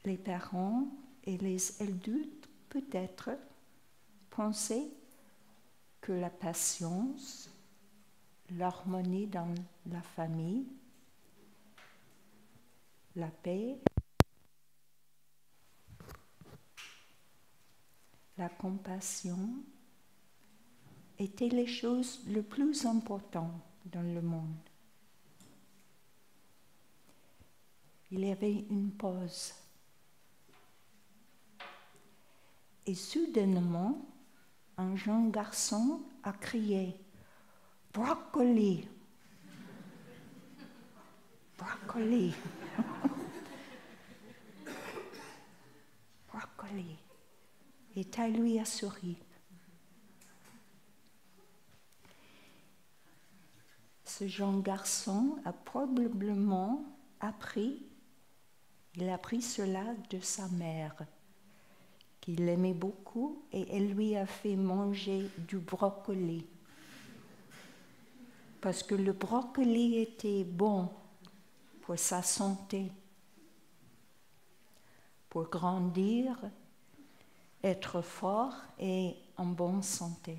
les parents et les adultes peut-être pensaient que la patience, l'harmonie dans la famille, la paix, la compassion étaient les choses les plus importantes dans le monde. Il y avait une pause. Et soudainement, un jeune garçon a crié « Brocoli !»« Brocoli !» Brocoli. Et Tai lui a souri. Ce jeune garçon a probablement appris cela de sa mère, qu'il aimait beaucoup, et elle lui a fait manger du brocoli. Parce que le brocoli était bon pour sa santé, pour grandir, être fort et en bonne santé.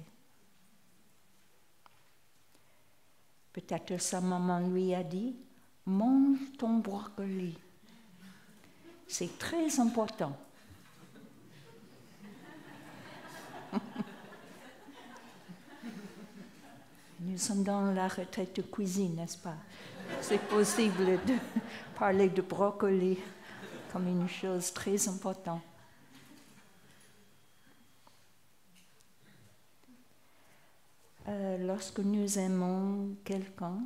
Peut-être sa maman lui a dit « Mange ton brocoli, c'est très important. » Nous sommes dans la retraite de cuisine, n'est-ce pas? C'est possible de parler de brocoli comme une chose très importante. Lorsque nous aimons quelqu'un,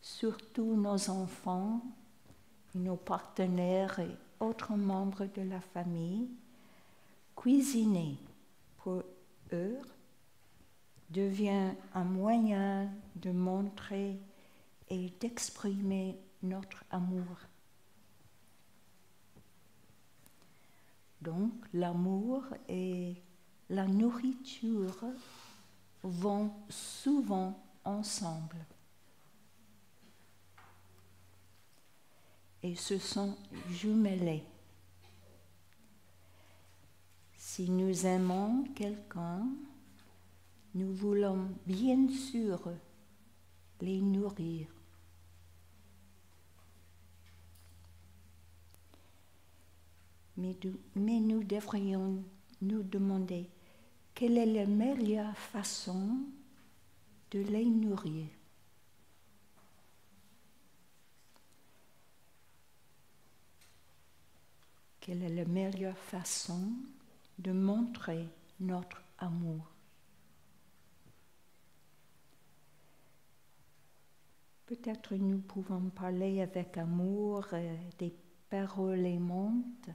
surtout nos enfants, nos partenaires et autres membres de la famille, cuisiner pour eux devient un moyen de montrer et d'exprimer notre amour. Donc, l'amour et la nourriture vont souvent ensemble. Et se sont jumelés. Si nous aimons quelqu'un, nous voulons bien sûr les nourrir. Mais nous devrions nous demander quelle est la meilleure façon de les nourrir. Quelle est la meilleure façon de montrer notre amour? Peut-être nous pouvons parler avec amour des paroles aimantes,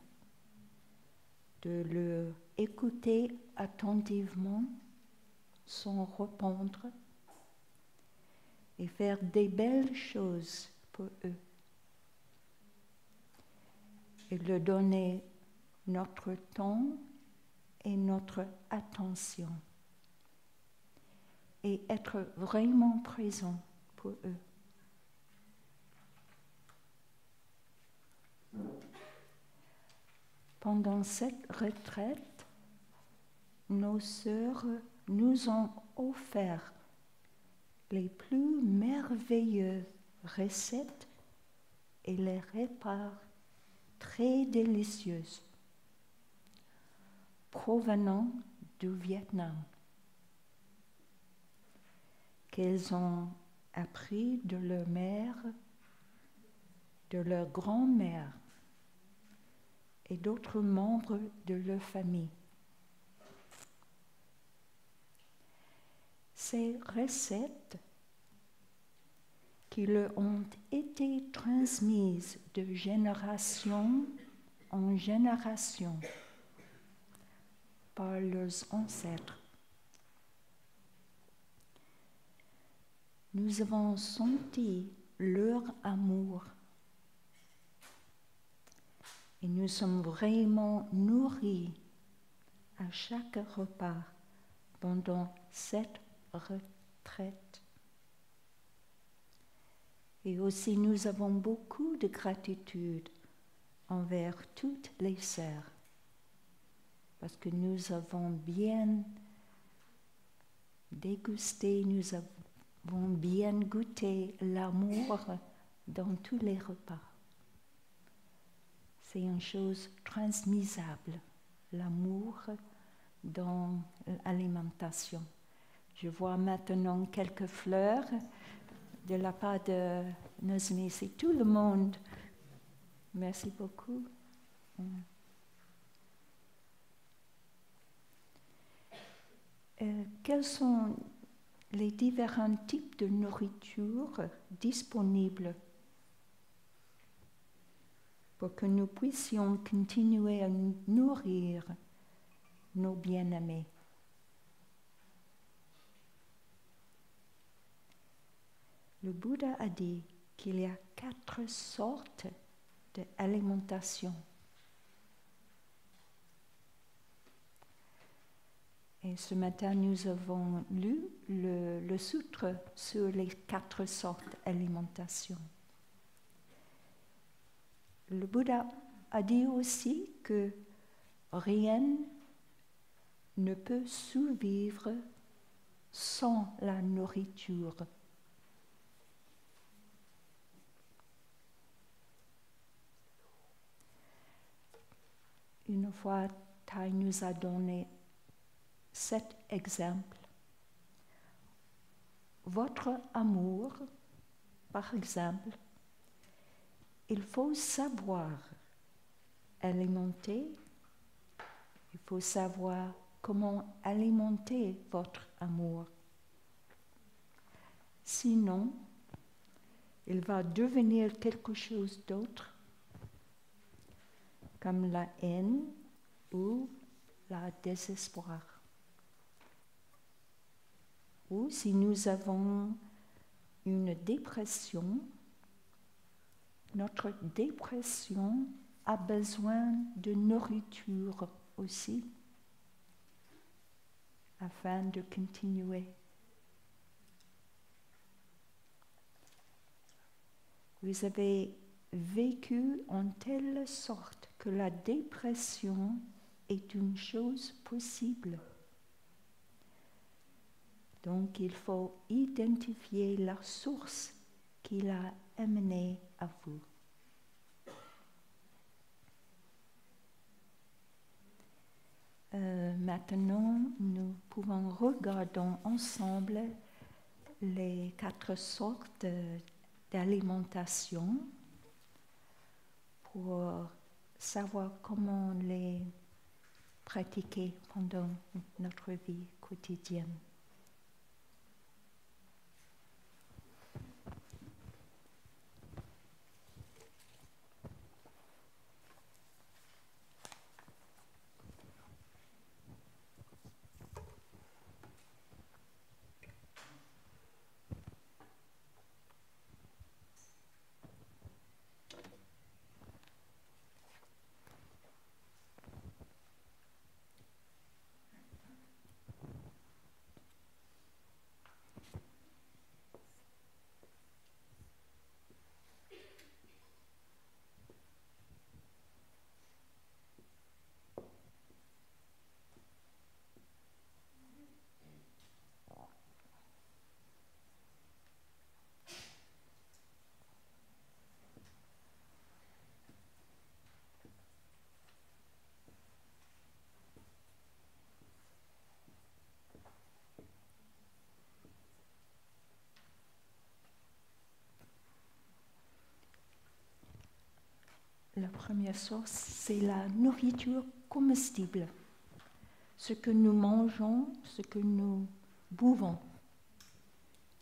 de le écouter attentivement sans répondre et faire des belles choses pour eux. Et leur donner notre temps et notre attention. Et être vraiment présent pour eux. Pendant cette retraite, nos sœurs nous ont offert les plus merveilleuses recettes et les repas très délicieuses provenant du Vietnam, qu'elles ont appris de leur mère, de leur grand-mère et d'autres membres de leur famille. Ces recettes qui leur ont été transmises de génération en génération par leurs ancêtres. Nous avons senti leur amour et nous sommes vraiment nourris à chaque repas pendant cette retraite. Et aussi nous avons beaucoup de gratitude envers toutes les sœurs, parce que nous avons bien dégusté, nous avons bien goûté l'amour dans tous les repas. C'est une chose transmissible, l'amour dans l'alimentation. Je vois maintenant quelques fleurs de la part de nos amis. C'est tout le monde. Merci beaucoup. Quels sont les différents types de nourriture disponibles pour que nous puissions continuer à nourrir nos bien-aimés? Le Bouddha a dit qu'il y a 4 sortes d'alimentation. Et ce matin, nous avons lu le sutra sur les 4 sortes d'alimentation. Le Bouddha a dit aussi que rien ne peut survivre sans la nourriture. Une fois, Thay nous a donné 7 exemples. Votre amour, par exemple, il faut savoir alimenter, il faut savoir comment alimenter votre amour. Sinon, il va devenir quelque chose d'autre, comme la haine ou le désespoir. Ou si nous avons une dépression, notre dépression a besoin de nourriture aussi, afin de continuer. Vous avez vécu en telle sorte que la dépression est une chose possible. Donc il faut identifier la source qui l'a amené à vous. Maintenant, nous pouvons regarder ensemble les 4 sortes d'alimentation pour savoir comment les pratiquer pendant notre vie quotidienne. La première source, c'est la nourriture comestible. Ce que nous mangeons, ce que nous buvons,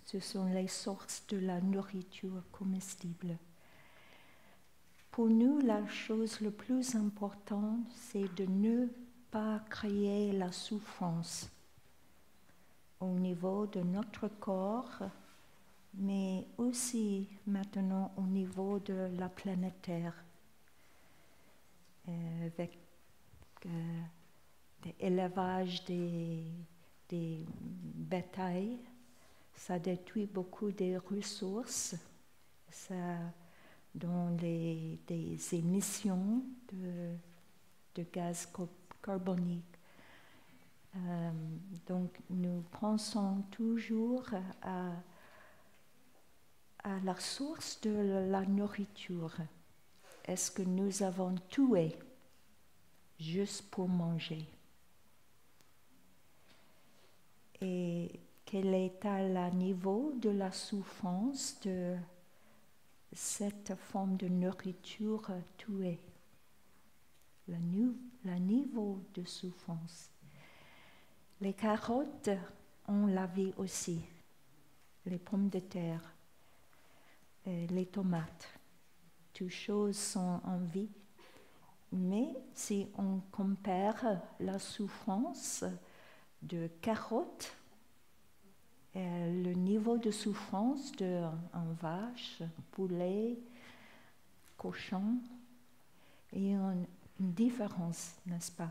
ce sont les sources de la nourriture comestible. Pour nous, la chose la plus importante, c'est de ne pas créer la souffrance au niveau de notre corps, mais aussi maintenant au niveau de la planète Terre. Avec l'élevage des bétails, ça détruit beaucoup des ressources, ça dans des émissions de gaz carbonique. Donc nous pensons toujours à la source de la nourriture. Est-ce que nous avons tué juste pour manger? Et quel est le niveau de la souffrance de cette forme de nourriture tuée? Le niveau de souffrance. Les carottes ont la vie aussi, les pommes de terre, les tomates, toutes choses sont en vie. Mais si on compare la souffrance de carottes et le niveau de souffrance d'un vache, poulet, cochon, il y a une différence, n'est-ce pas?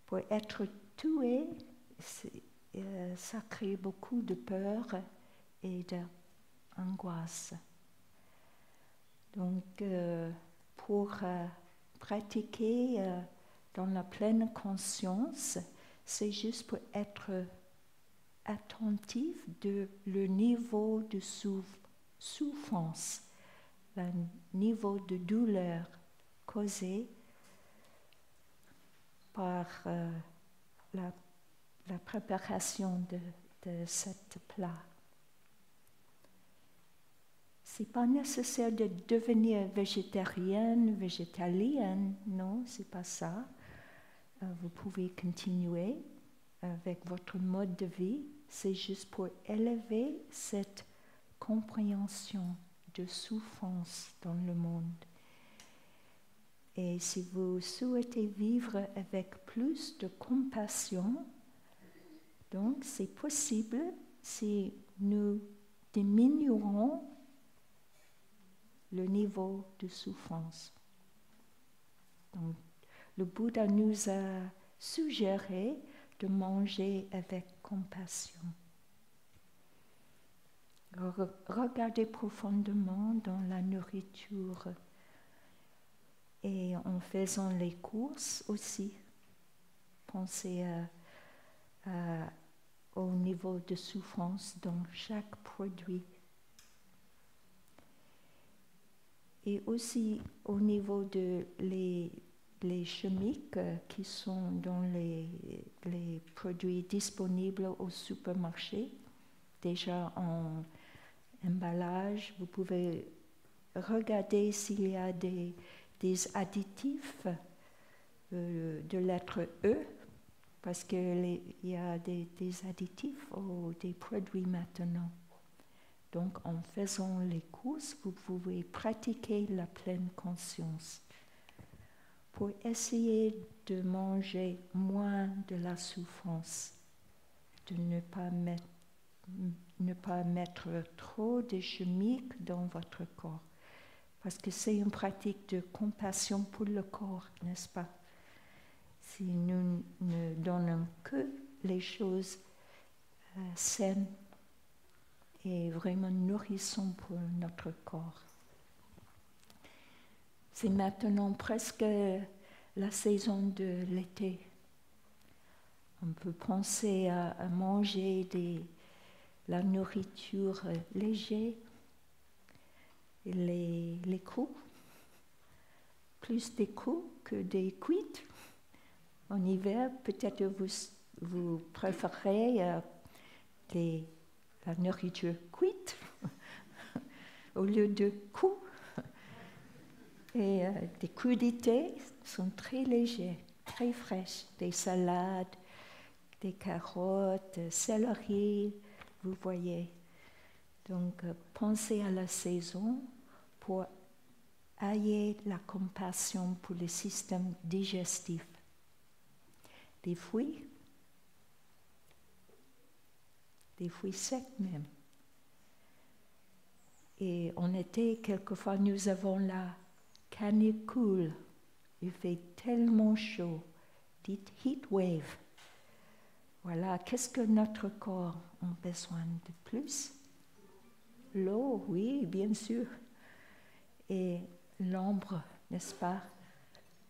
Pour être tué, ça crée beaucoup de peur et d'angoisse. Donc, pour pratiquer dans la pleine conscience, c'est juste pour être attentif de le niveau de souffrance, le niveau de douleur causé par la préparation de cette plat. Ce n'est pas nécessaire de devenir végétarienne, végétalienne, non, ce n'est pas ça. Vous pouvez continuer avec votre mode de vie, c'est juste pour élever cette compréhension de souffrance dans le monde. Et si vous souhaitez vivre avec plus de compassion, donc c'est possible si nous diminuerons le niveau de souffrance. Donc, le Bouddha nous a suggéré de manger avec compassion. Regardez profondément dans la nourriture et en faisant les courses aussi, pensez au niveau de souffrance dans chaque produit. Et aussi au niveau de les chimiques qui sont dans les produits disponibles au supermarché, déjà en emballage, vous pouvez regarder s'il y a des additifs de lettre E, parce qu'il y a des additifs ou des produits maintenant. Donc, en faisant les courses, vous pouvez pratiquer la pleine conscience pour essayer de manger moins de la souffrance, de ne pas mettre trop de chimiques dans votre corps. Parce que c'est une pratique de compassion pour le corps, n'est-ce pas? Si nous ne donnons que les choses saines et vraiment nourrissant pour notre corps. C'est maintenant presque la saison de l'été. On peut penser à manger la nourriture légère, les crus, plus des crus que des cuites. En hiver, peut-être vous préférez la nourriture cuite au lieu de crus. Et des crudités sont très légers, très fraîches. Des salades, des carottes, céleri, vous voyez. Donc, pensez à la saison pour ayez la compassion pour le système digestif. Des fruits secs même. Et en été, quelquefois, nous avons la canicule. Il fait tellement chaud. Dites heat wave. Voilà, qu'est-ce que notre corps a besoin de plus? L'eau, oui, bien sûr. et l'ombre, n'est-ce pas?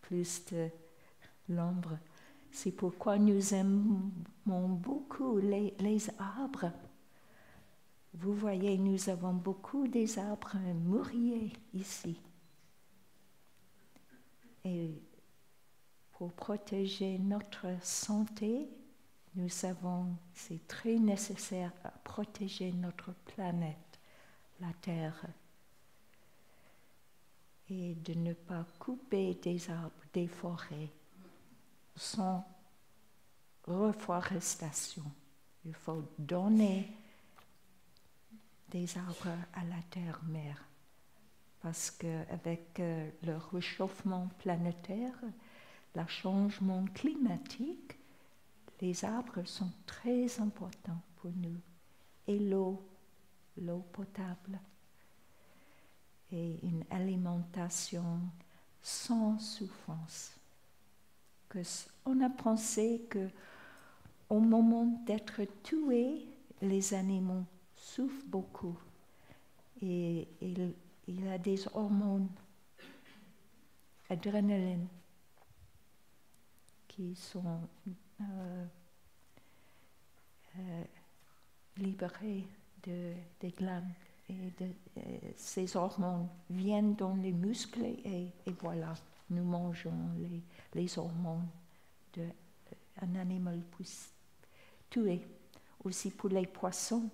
Plus de l'ombre. C'est pourquoi nous aimons beaucoup les arbres. Vous voyez, nous avons beaucoup des arbres mûriers ici. Et pour protéger notre santé, nous savons que c'est très nécessaire à protéger notre planète, la Terre, et de ne pas couper des arbres, des forêts, sans reforestation. Il faut donner des arbres à la Terre-Mère, parce qu'avec le réchauffement planétaire, le changement climatique, les arbres sont très importants pour nous. Et l'eau potable, et une alimentation sans souffrance. On a pensé qu'au moment d'être tués, les animaux souffrent beaucoup. Et il y a des hormones, adrénaline, qui sont libérées des glandes. Et ces hormones viennent dans les muscles et voilà, nous mangeons les hormones d'un animal tué. Aussi pour les poissons,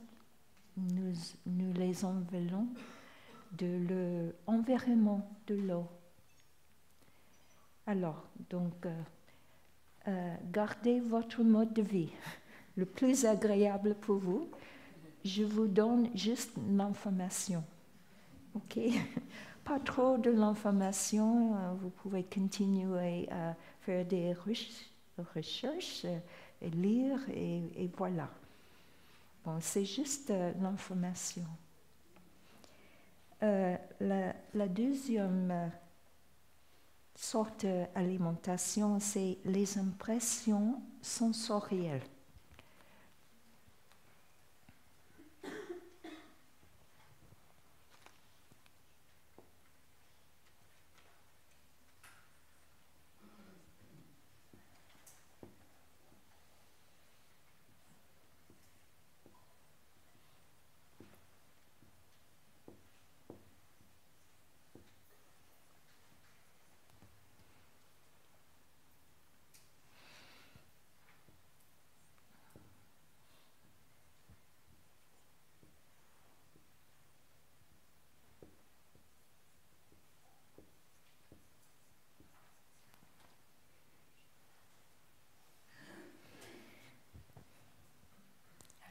nous les envelons de l'environnement de l'eau. Alors, donc, gardez votre mode de vie le plus agréable pour vous. Je vous donne juste l'information, ok? Pas trop de l'information, vous pouvez continuer à faire des recherches, et lire, et voilà. Bon, c'est juste l'information. La deuxième sorte d'alimentation, c'est les impressions sensorielles.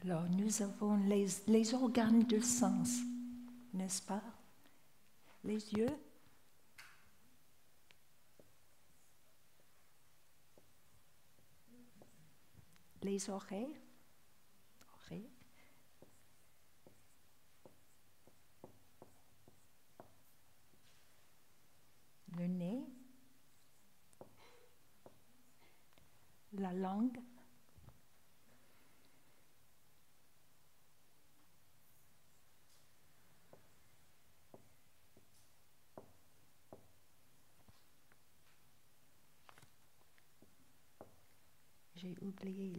Alors, nous avons les organes de sens, n'est-ce pas? Les yeux, les oreilles, le nez, la langue, j'ai oublié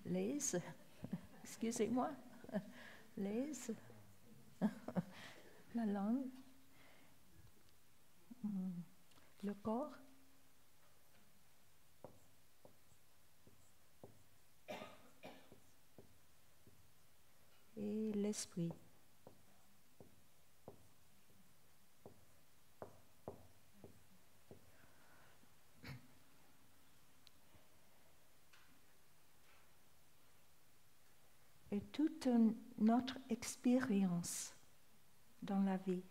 les, excusez-moi, les, la langue, le corps, et l'esprit. Et toute notre expérience dans la vie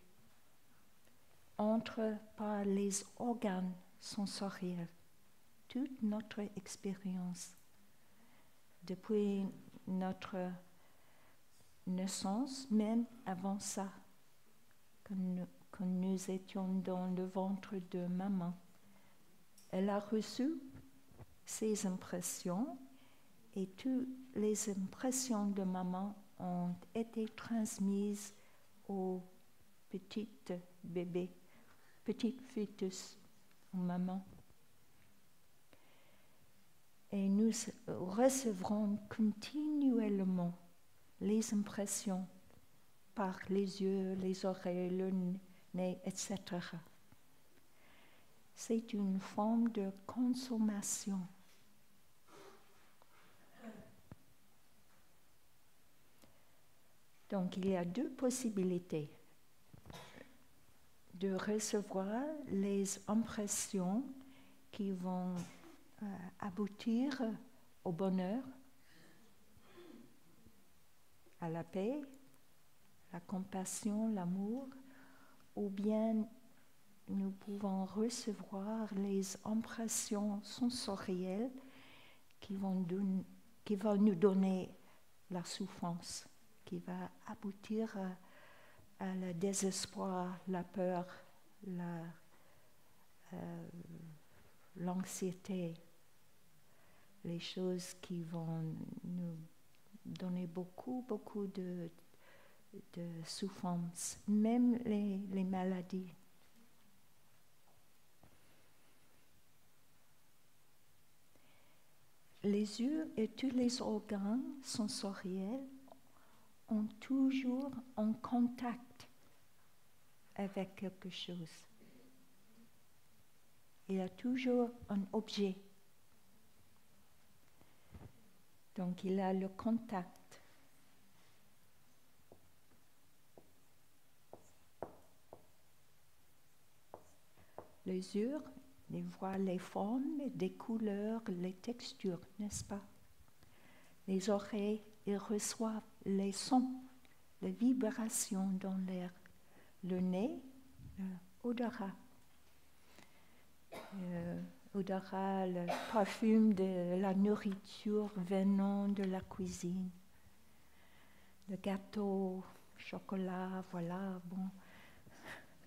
entre par les organes sensoriels. Toute notre expérience depuis notre naissance, même avant ça, quand nous étions dans le ventre de maman. Elle a reçu ces impressions et toutes les impressions de maman ont été transmises au petite bébé, petit fœtus en maman. Et nous recevrons continuellement les impressions par les yeux, les oreilles, le nez, etc. C'est une forme de consommation. Donc, il y a deux possibilités de recevoir les impressions qui vont aboutir au bonheur, à la paix, la compassion, l'amour, ou bien nous pouvons recevoir les impressions sensorielles qui vont nous donner la souffrance, qui va aboutir à le désespoir, la peur, l'anxiété, les choses qui vont nous donner beaucoup de souffrance, même les maladies. Les yeux et tous les organes sensoriels ont toujours en contact avec quelque chose. Il y a toujours un objet. Donc il a le contact. Les yeux, ils voient les formes, les couleurs, les textures, n'est-ce pas? Les oreilles, ils reçoivent les sons, les vibrations dans l'air. Le nez, l'odorat. Odorat, le parfum de la nourriture venant de la cuisine. Le gâteau, chocolat, voilà, bon.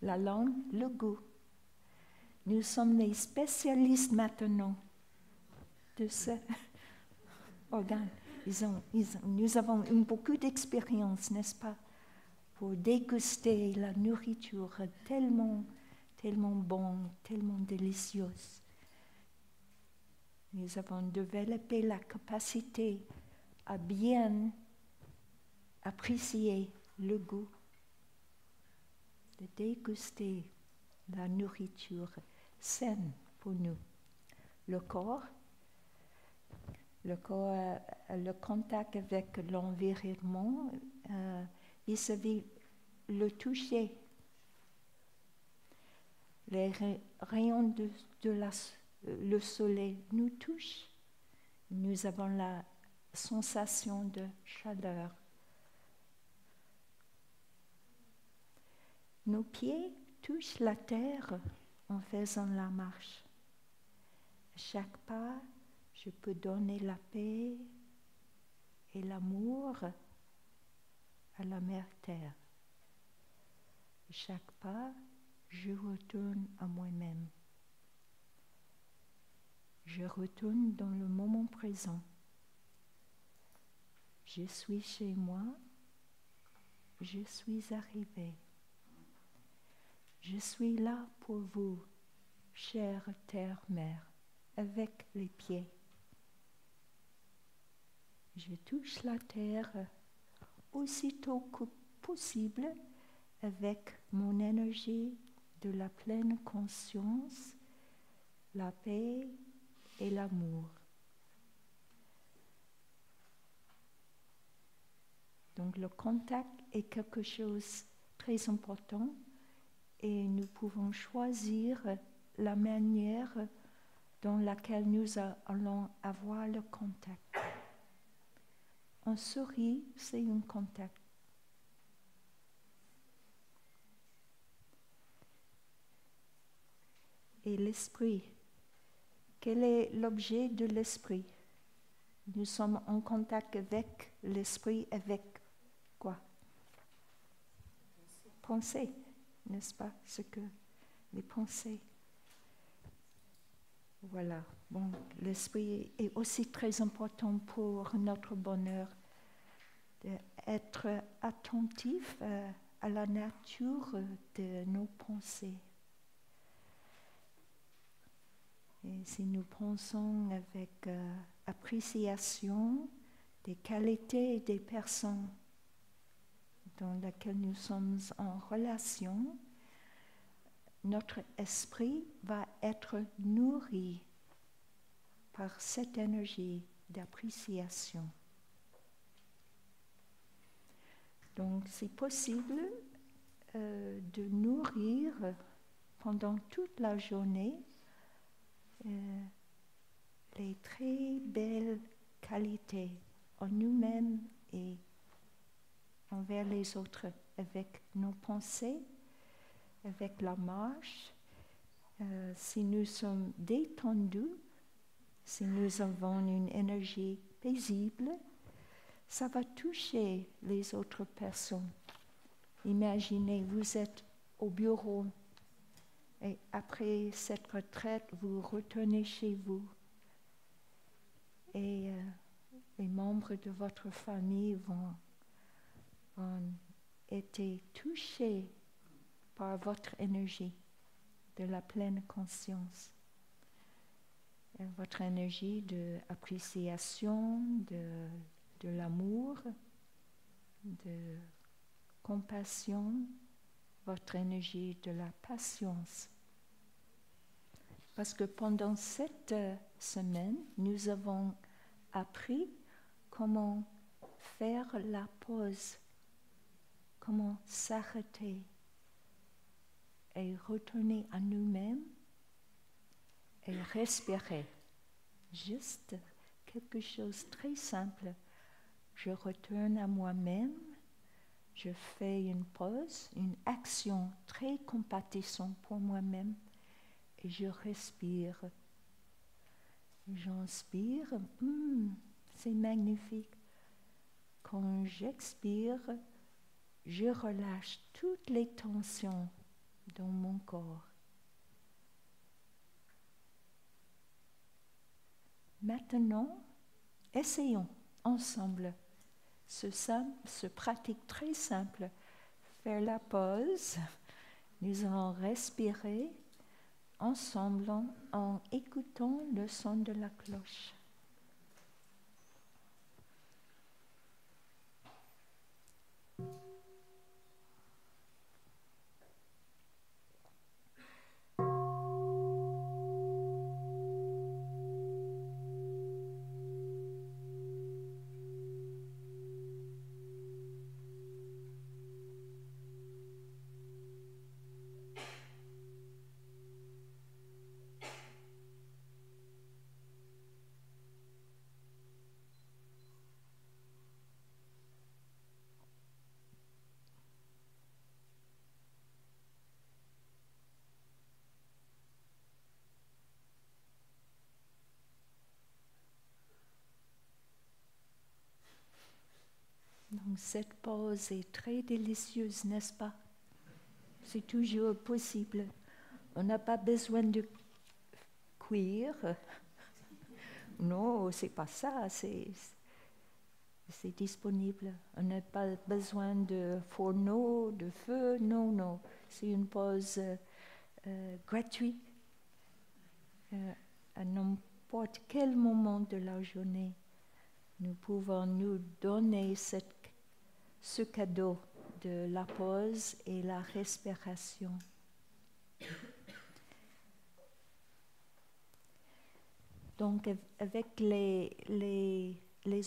La langue, le goût. Nous sommes les spécialistes maintenant de ce organe. Nous avons beaucoup d'expérience, n'est-ce pas, pour déguster la nourriture tellement bonne, tellement délicieuse. Nous avons développé la capacité à bien apprécier le goût, de déguster la nourriture saine pour nous. Le corps, le contact avec l'environnement, il s'agit le toucher. Les rayons le soleil nous touchent. Nous avons la sensation de chaleur. Nos pieds touchent la terre en faisant la marche. À chaque pas, je peux donner la paix et l'amour à la mère terre. À chaque pas, je retourne à moi-même. Je retourne dans le moment présent. Je suis chez moi. Je suis arrivée. Je suis là pour vous, chère terre-mère, avec les pieds. Je touche la terre aussitôt que possible avec mon énergie de la pleine conscience, la paix et l'amour. Donc le contact est quelque chose de très important et nous pouvons choisir la manière dans laquelle nous allons avoir le contact. Un sourire, c'est un contact. Et l'esprit, quel est l'objet de l'esprit? Nous sommes en contact avec l'esprit, avec quoi? Pensée, n'est-ce pas? Ce que les pensées. Voilà. Bon, l'esprit est aussi très important pour notre bonheur, d'être attentif à la nature de nos pensées. Et si nous pensons avec appréciation des qualités des personnes dans lesquelles nous sommes en relation, notre esprit va être nourri par cette énergie d'appréciation. Donc, c'est possible de nourrir pendant toute la journée les très belles qualités en nous-mêmes et envers les autres, avec nos pensées, avec la marche. Si nous sommes détendus, si nous avons une énergie paisible, ça va toucher les autres personnes. Imaginez, vous êtes au bureau et après cette retraite, vous retournez chez vous et les membres de votre famille vont être touchés par votre énergie de la pleine conscience. Votre énergie d'appréciation, de l'amour, de compassion, votre énergie de la patience. Parce que pendant cette semaine, nous avons appris comment faire la pause, comment s'arrêter et retourner à nous-mêmes et respirer. Juste quelque chose de très simple. Je retourne à moi-même, je fais une pause, une action très compatissante pour moi-même et je respire. J'inspire, c'est magnifique. Quand j'expire, je relâche toutes les tensions dans mon corps. Maintenant, essayons ensemble ce pratique très simple. Faire la pause, nous allons respirer ensemble en écoutant le son de la cloche. Donc cette pause est très délicieuse, n'est-ce pas? C'est toujours possible. On n'a pas besoin de cuire. Non, c'est pas ça. C'est disponible. On n'a pas besoin de fourneau, de feu. Non. C'est une pause gratuite. À n'importe quel moment de la journée, nous pouvons nous donner ce cadeau de la pause et la respiration. Donc, avec les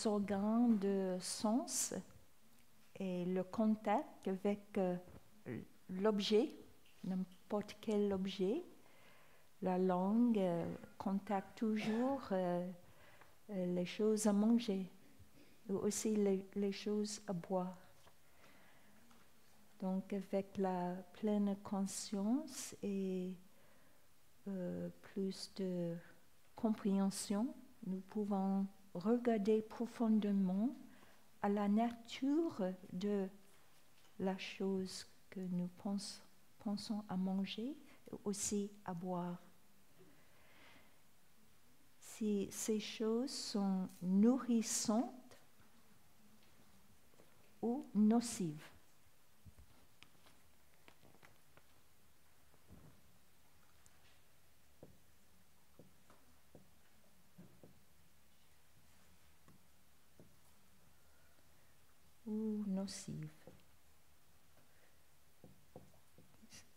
organes de sens et le contact avec l'objet, n'importe quel objet, la langue contacte toujours les choses à manger, ou aussi les choses à boire. Donc, avec la pleine conscience et plus de compréhension, nous pouvons regarder profondément à la nature de la chose que nous pensons à manger et aussi à boire. Si ces choses sont nourrissantes ou nocives. nocive.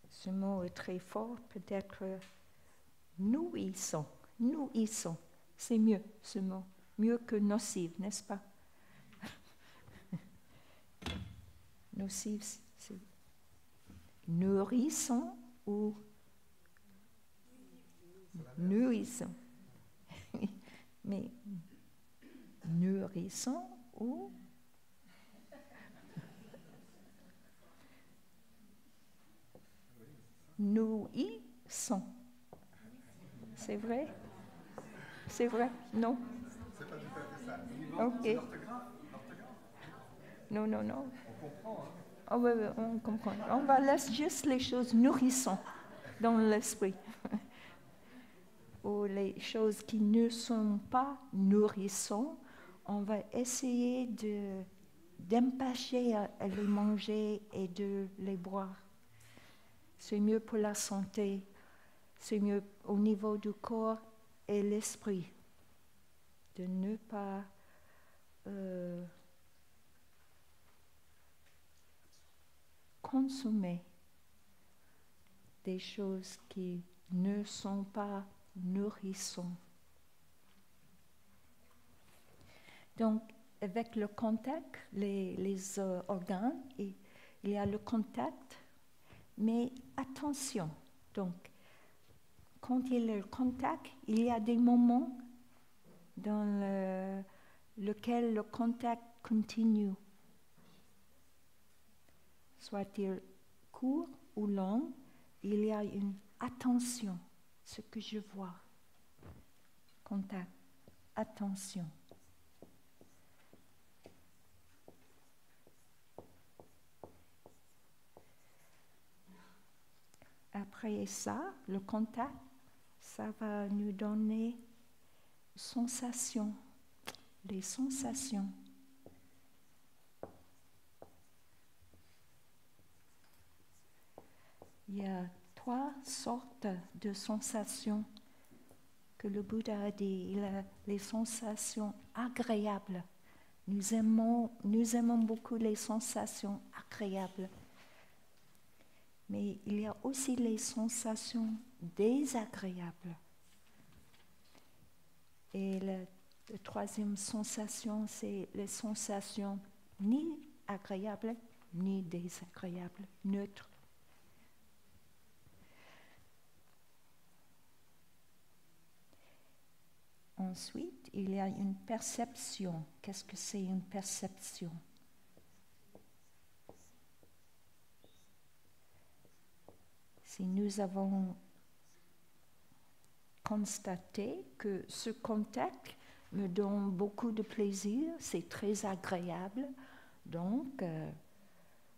Ce mot est très fort, peut-être nourrissant. Nourrissant, c'est mieux ce mot, mieux que nocive, n'est-ce pas? Nocive, c'est nourrissant ou nourrissant. Mais nourrissant ou nourrissant. C'est vrai? C'est vrai? Non? C'est pas tout à fait ça. Ok. L'orthographe. Non. On comprend, hein? Oh, oui, on comprend. On va laisser juste les choses nourrissantes dans l'esprit. Ou les choses qui ne sont pas nourrissantes, on va essayer d'empêcher à les manger et de les boire. C'est mieux pour la santé, c'est mieux au niveau du corps et l'esprit de ne pas consommer des choses qui ne sont pas nourrissantes. Donc, avec le contact, les organes, il y a le contact, mais attention. Donc, quand il y a le contact, il y a des moments dans lesquels le contact continue. Soit-il court ou long, il y a une attention, ce que je vois. Contact, attention. Après ça, le contact, ça va nous donner sensations, les sensations. Il y a 3 sortes de sensations que le Bouddha a dit. Il a les sensations agréables. Nous aimons beaucoup les sensations agréables. Mais il y a aussi les sensations désagréables. Et la 3e sensation, c'est les sensations ni agréables ni désagréables, neutres. Ensuite, il y a une perception. Qu'est-ce que c'est une perception? Si nous avons constaté que ce contact me donne beaucoup de plaisir, c'est très agréable, donc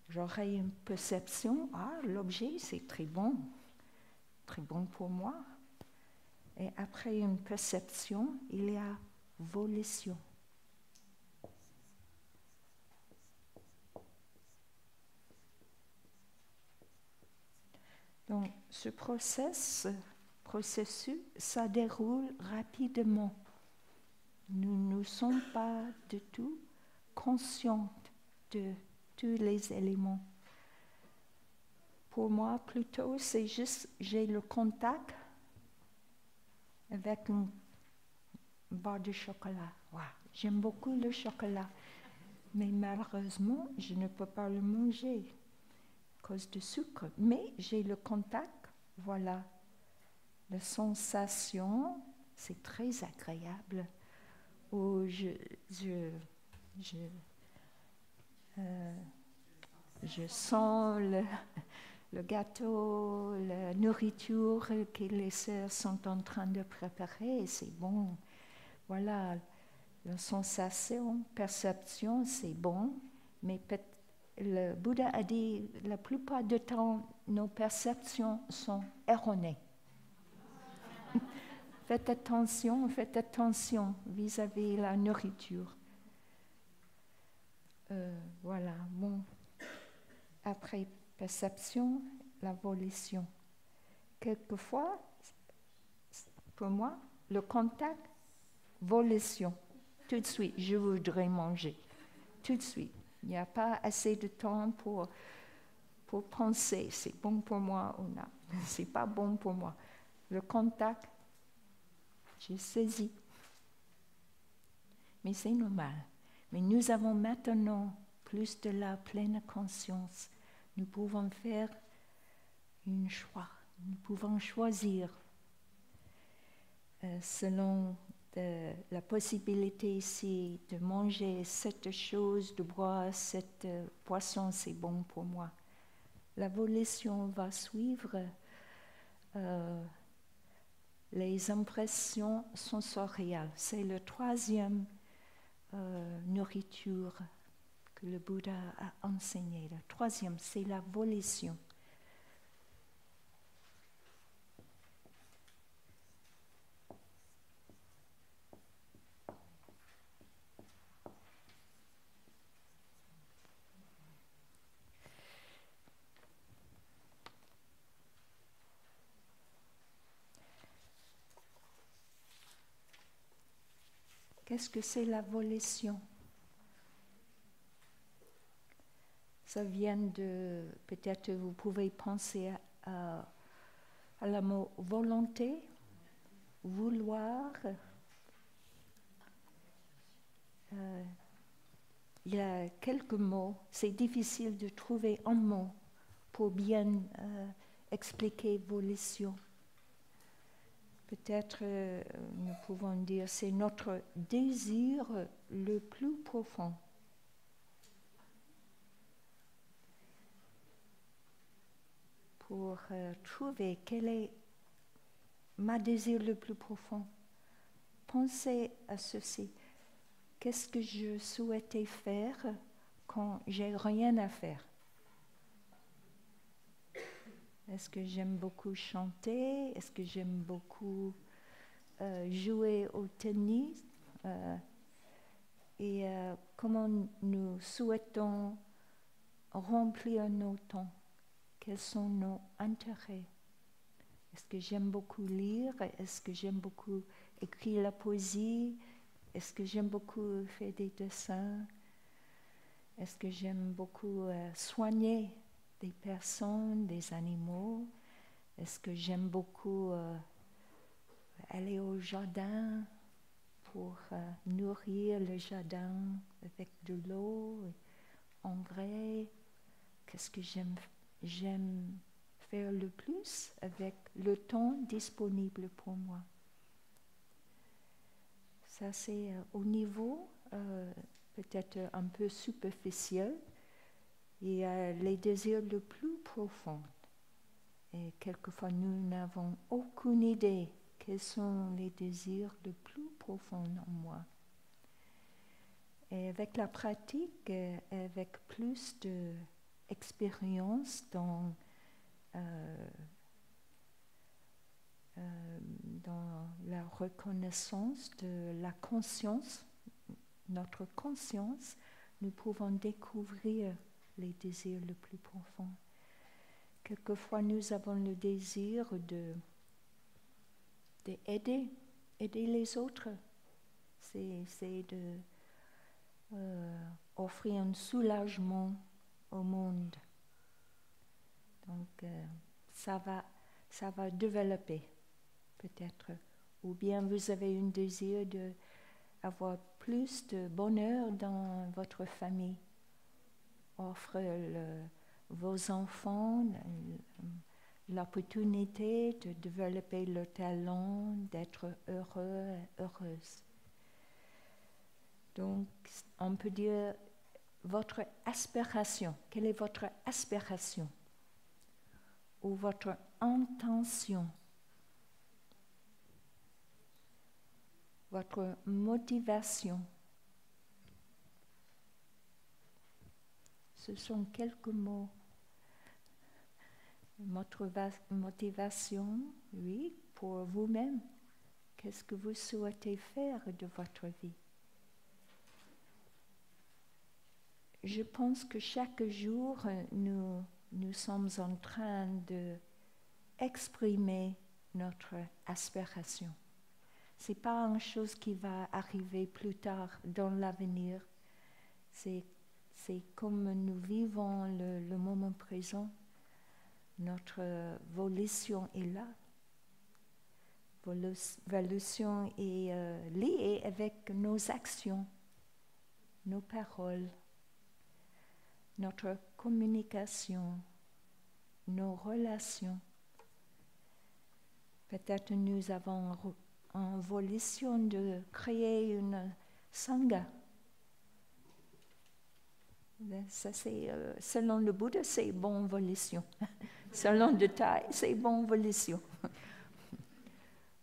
j'aurai une perception, l'objet c'est très bon pour moi. Et après une perception, il y a volition. Donc, ce processus, ça déroule rapidement. Nous ne sommes pas du tout conscients de tous les éléments. Pour moi, plutôt, c'est juste, j'ai le contact avec une barre de chocolat. Wow. J'aime beaucoup le chocolat, mais malheureusement, je ne peux pas le manger à cause du sucre. Mais j'ai le contact, voilà. La sensation, c'est très agréable. Où je sens le gâteau, la nourriture que les sœurs sont en train de préparer, et c'est bon. Voilà, la sensation, perception, c'est bon, mais le Bouddha a dit, la plupart du temps, nos perceptions sont erronées. Faites attention vis-à-vis de la nourriture. Voilà, bon. Après perception, la volition. Quelquefois, pour moi, le contact, volition. Tout de suite, je voudrais manger. Tout de suite. Il n'y a pas assez de temps pour penser, c'est bon pour moi ou non, c'est pas bon pour moi. Le contact, j'ai saisi. Mais c'est normal. Mais nous avons maintenant plus de la pleine conscience. Nous pouvons faire un choix. Nous pouvons choisir selon la possibilité ici de manger cette chose, de boire cette boisson, c'est bon pour moi. La volition va suivre les impressions sensorielles. C'est le troisième nourriture que le Bouddha a enseigné. Le troisième, c'est la volition. Qu'est-ce que c'est la volition? Ça vient de, peut-être vous pouvez penser à la mot volonté, vouloir. Il y a quelques mots, c'est difficile de trouver un mot pour bien expliquer volition. Peut-être nous pouvons dire c'est notre désir le plus profond. Pour trouver quel est ma désir le plus profond, pensez à ceci. Qu'est-ce que je souhaitais faire quand j'ai rien à faire? Est-ce que j'aime beaucoup chanter? Est-ce que j'aime beaucoup jouer au tennis? Et comment nous souhaitons remplir nos temps? Quels sont nos intérêts? Est-ce que j'aime beaucoup lire? Est-ce que j'aime beaucoup écrire la poésie? Est-ce que j'aime beaucoup faire des dessins? Est-ce que j'aime beaucoup soigner des personnes, des animaux? Est-ce que j'aime beaucoup aller au jardin pour nourrir le jardin avec de l'eau, engrais? Qu'est-ce que j'aime faire le plus avec le temps disponible pour moi? Ça, c'est au niveau peut-être un peu superficiel. Il y a les désirs les plus profonds. Et quelquefois, nous n'avons aucune idée quels sont les désirs les plus profonds en moi. Et avec la pratique, avec plus d'expérience dans la reconnaissance de la conscience, notre conscience, nous pouvons découvrir les désirs les plus profonds. Quelquefois, nous avons le désir d'aider les autres. C'est de offrir un soulagement au monde. Donc, ça va développer, peut-être. Ou bien vous avez un désir d'avoir plus de bonheur dans votre famille. Offre vos enfants l'opportunité de développer le talent, d'être heureux, heureuse. Donc, on peut dire votre aspiration. Quelle est votre aspiration? Ou votre intention? Votre motivation? Ce sont quelques mots. Votre motivation, oui, pour vous-même. Qu'est-ce que vous souhaitez faire de votre vie? Je pense que chaque jour, nous sommes en train d'exprimer notre aspiration. Ce n'est pas une chose qui va arriver plus tard dans l'avenir. C'est C'est comme nous vivons le moment présent. Notre volition est là. Volition est liée avec nos actions, nos paroles, notre communication, nos relations. Peut-être nous avons en volition de créer une sangha. Ça, c'est, selon le Bouddha, c'est bonne volition. Selon le Thaï, c'est bonne volition.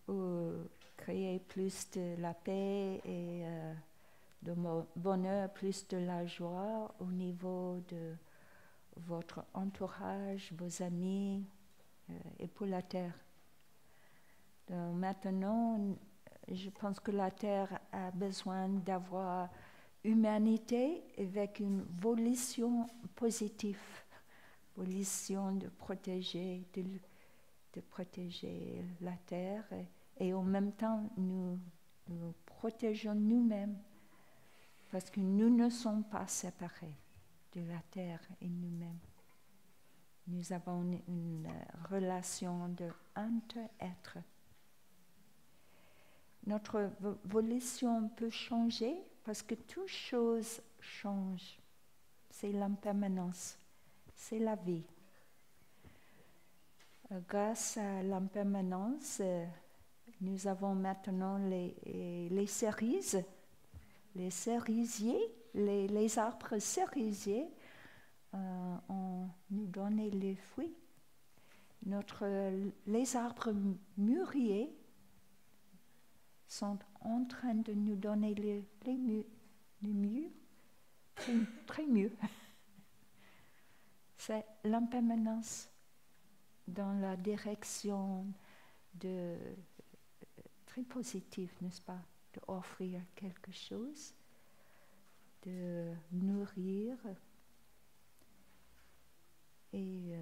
Ou créer plus de la paix et de bonheur, plus de la joie au niveau de votre entourage, vos amis et pour la terre. Donc maintenant, je pense que la terre a besoin d'avoir humanité avec une volition positive, volition de protéger la terre et en même temps nous protégeons nous-mêmes parce que nous ne sommes pas séparés de la terre et nous-mêmes. Nous avons une relation d'inter-être. Notre volition peut changer parce que toute chose change. C'est l'impermanence, c'est la vie. Grâce à l'impermanence, nous avons maintenant les cerises, les cerisiers, les arbres cerisiers nous donnent les fruits. Les arbres mûriers sont en train de nous donner les mûrs, très mûrs. C'est l'impermanence dans la direction très positive, n'est-ce pas? D'offrir quelque chose, de nourrir. Et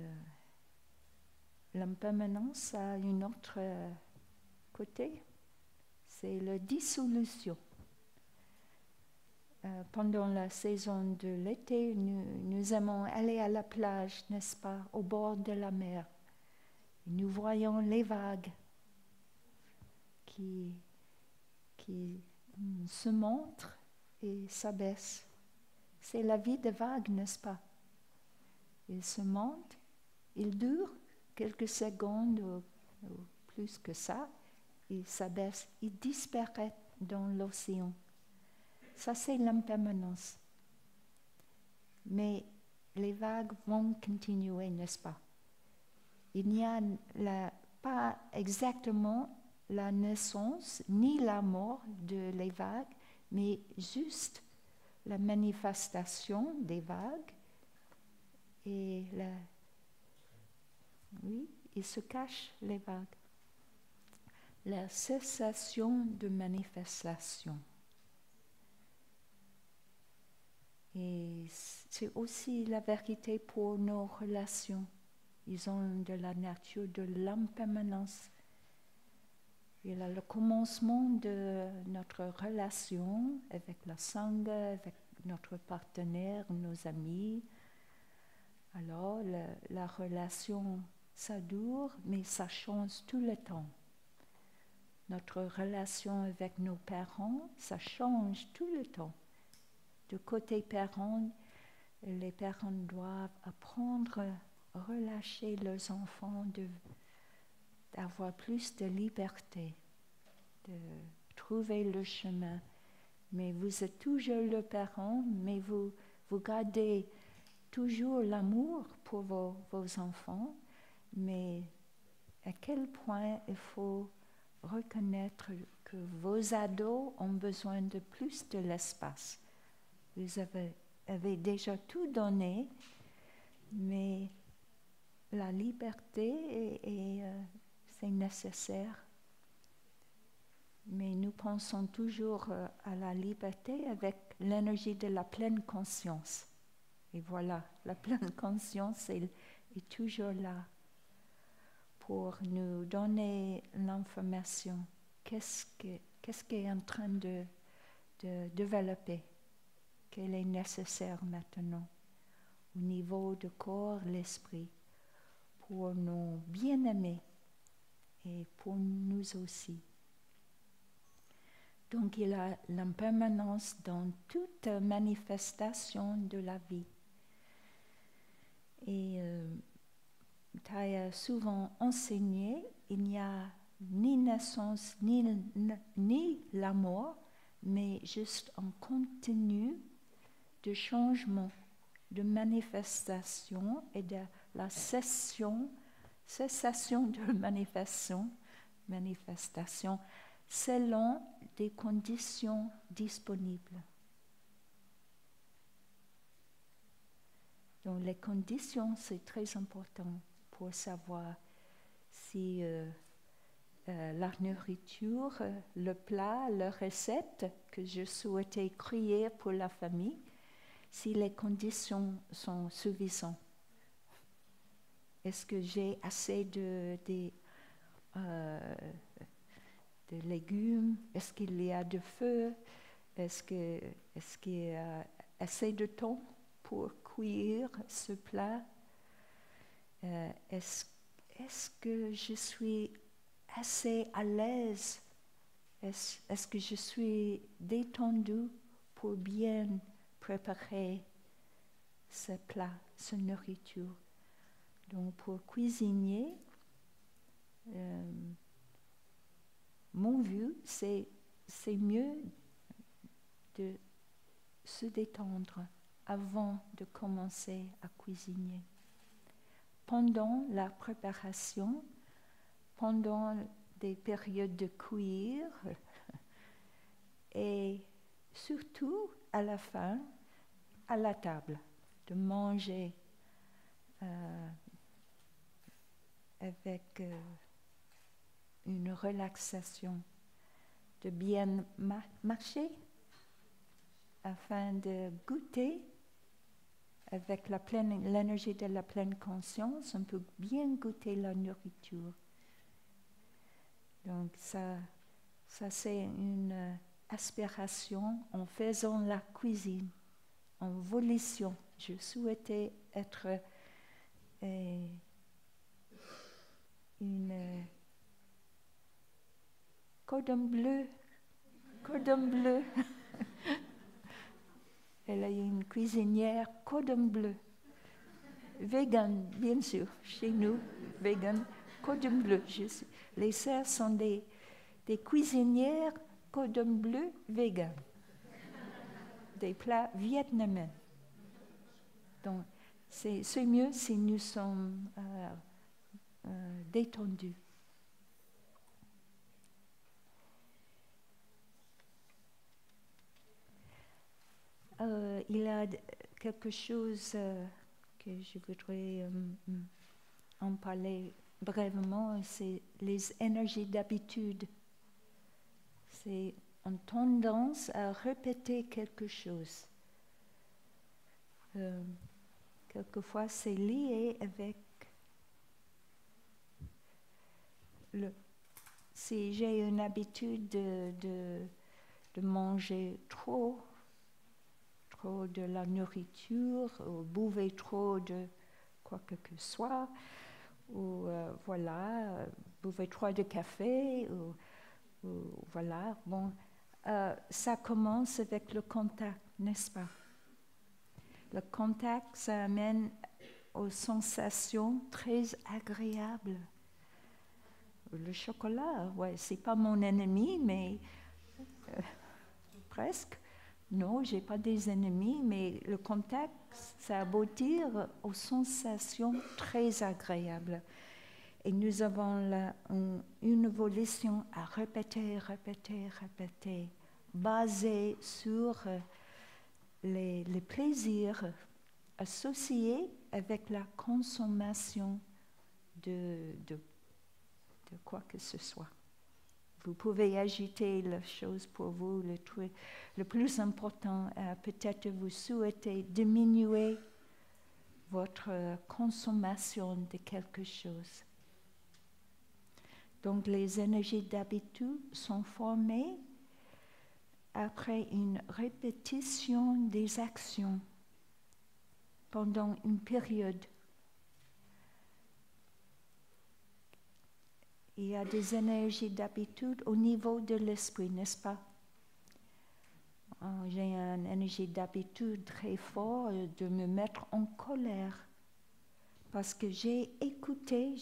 l'impermanence a un autre côté, c'est la dissolution. Pendant la saison de l'été, nous aimons aller à la plage, n'est-ce pas, au bord de la mer. Nous voyons les vagues qui se montrent et s'abaissent. C'est la vie des vagues, n'est-ce pas? Ils se montent, ils durent quelques secondes ou plus que ça, ils s'abaissent, ils disparaissent dans l'océan. Ça, c'est l'impermanence. Mais les vagues vont continuer, n'est-ce pas? Il n'y a pas exactement la naissance ni la mort des vagues, mais juste la manifestation des vagues. Et oui, ils se cachent, les vagues. La cessation de manifestation. Et c'est aussi la vérité pour nos relations. Ils ont de la nature de l'impermanence. Il y a le commencement de notre relation avec la sangha, avec notre partenaire, nos amis. Alors, la relation, ça dure, mais ça change tout le temps. Notre relation avec nos parents, ça change tout le temps. Du côté parent, les parents doivent apprendre à relâcher leurs enfants, d'avoir plus de liberté, de trouver le chemin. Mais vous êtes toujours le parent, mais vous gardez toujours l'amour pour vos enfants, mais à quel point il faut reconnaître que vos ados ont besoin de plus de l'espace. Vous avez déjà tout donné, mais la liberté c'est nécessaire. Mais nous pensons toujours à la liberté avec l'énergie de la pleine conscience. Et voilà, la pleine conscience est toujours là pour nous donner l'information. Qu'est-ce qui est en train de développer qu'elle est nécessaire maintenant au niveau du corps, l'esprit, pour nos bien-aimés et pour nous aussi. Donc il a l'impermanence dans toute manifestation de la vie. Et Thay a souvent enseigné, il n'y a ni naissance ni la mort, mais juste un continu de changement, de manifestation et de la cessation de manifestation selon des conditions disponibles. Donc les conditions, c'est très important pour savoir si la nourriture, le plat, la recette que je souhaitais créer pour la famille, si les conditions sont suffisantes. Est-ce que j'ai assez de légumes? Est-ce qu'il y a de feu? Est-ce qu'il y a assez de temps pour cuire ce plat? Est-ce que je suis assez à l'aise? Est-ce que je suis détendue pour bien préparer ce plat, cette nourriture? Donc pour cuisiner, mon vue, c'est mieux de se détendre avant de commencer à cuisiner. Pendant la préparation, pendant des périodes de cuire et surtout à la fin, à la table, de manger avec une relaxation, de bien marcher afin de goûter avec l'énergie de la pleine conscience, on peut bien goûter la nourriture. Donc ça c'est une aspiration en faisant la cuisine, en volition. Je souhaitais être une cordon bleu. Elle est une cuisinière cordon bleu. Vegan, bien sûr, chez nous, vegan, cordon bleu. Les sœurs sont des cuisinières cordon bleu vegan. Des plats vietnamiens. Donc, c'est mieux si nous sommes détendus. Il y a quelque chose que je voudrais en parler brièvement, c'est les énergies d'habitude. C'est une tendance à répéter quelque chose. Quelquefois, c'est lié avec si j'ai une habitude de manger trop de la nourriture, ou boire trop de quoi que ce soit, ou boire trop de café, ou voilà. Bon, ça commence avec le contact, n'est-ce pas? Le contact, ça amène aux sensations très agréables. Le chocolat, ouais, c'est pas mon ennemi, mais presque. Non, j'ai pas des ennemis, mais le contact, ça aboutit aux sensations très agréables. Et nous avons une volition à répéter, basée sur les plaisirs associés avec la consommation de quoi que ce soit. Vous pouvez agiter la chose pour vous. Le plus important, peut-être vous souhaitez diminuer votre consommation de quelque chose. Donc les énergies d'habitude sont formées après une répétition des actions pendant une période, il y a des énergies d'habitude au niveau de l'esprit, n'est-ce pas? J'ai une énergie d'habitude très forte de me mettre en colère parce que j'ai écouté,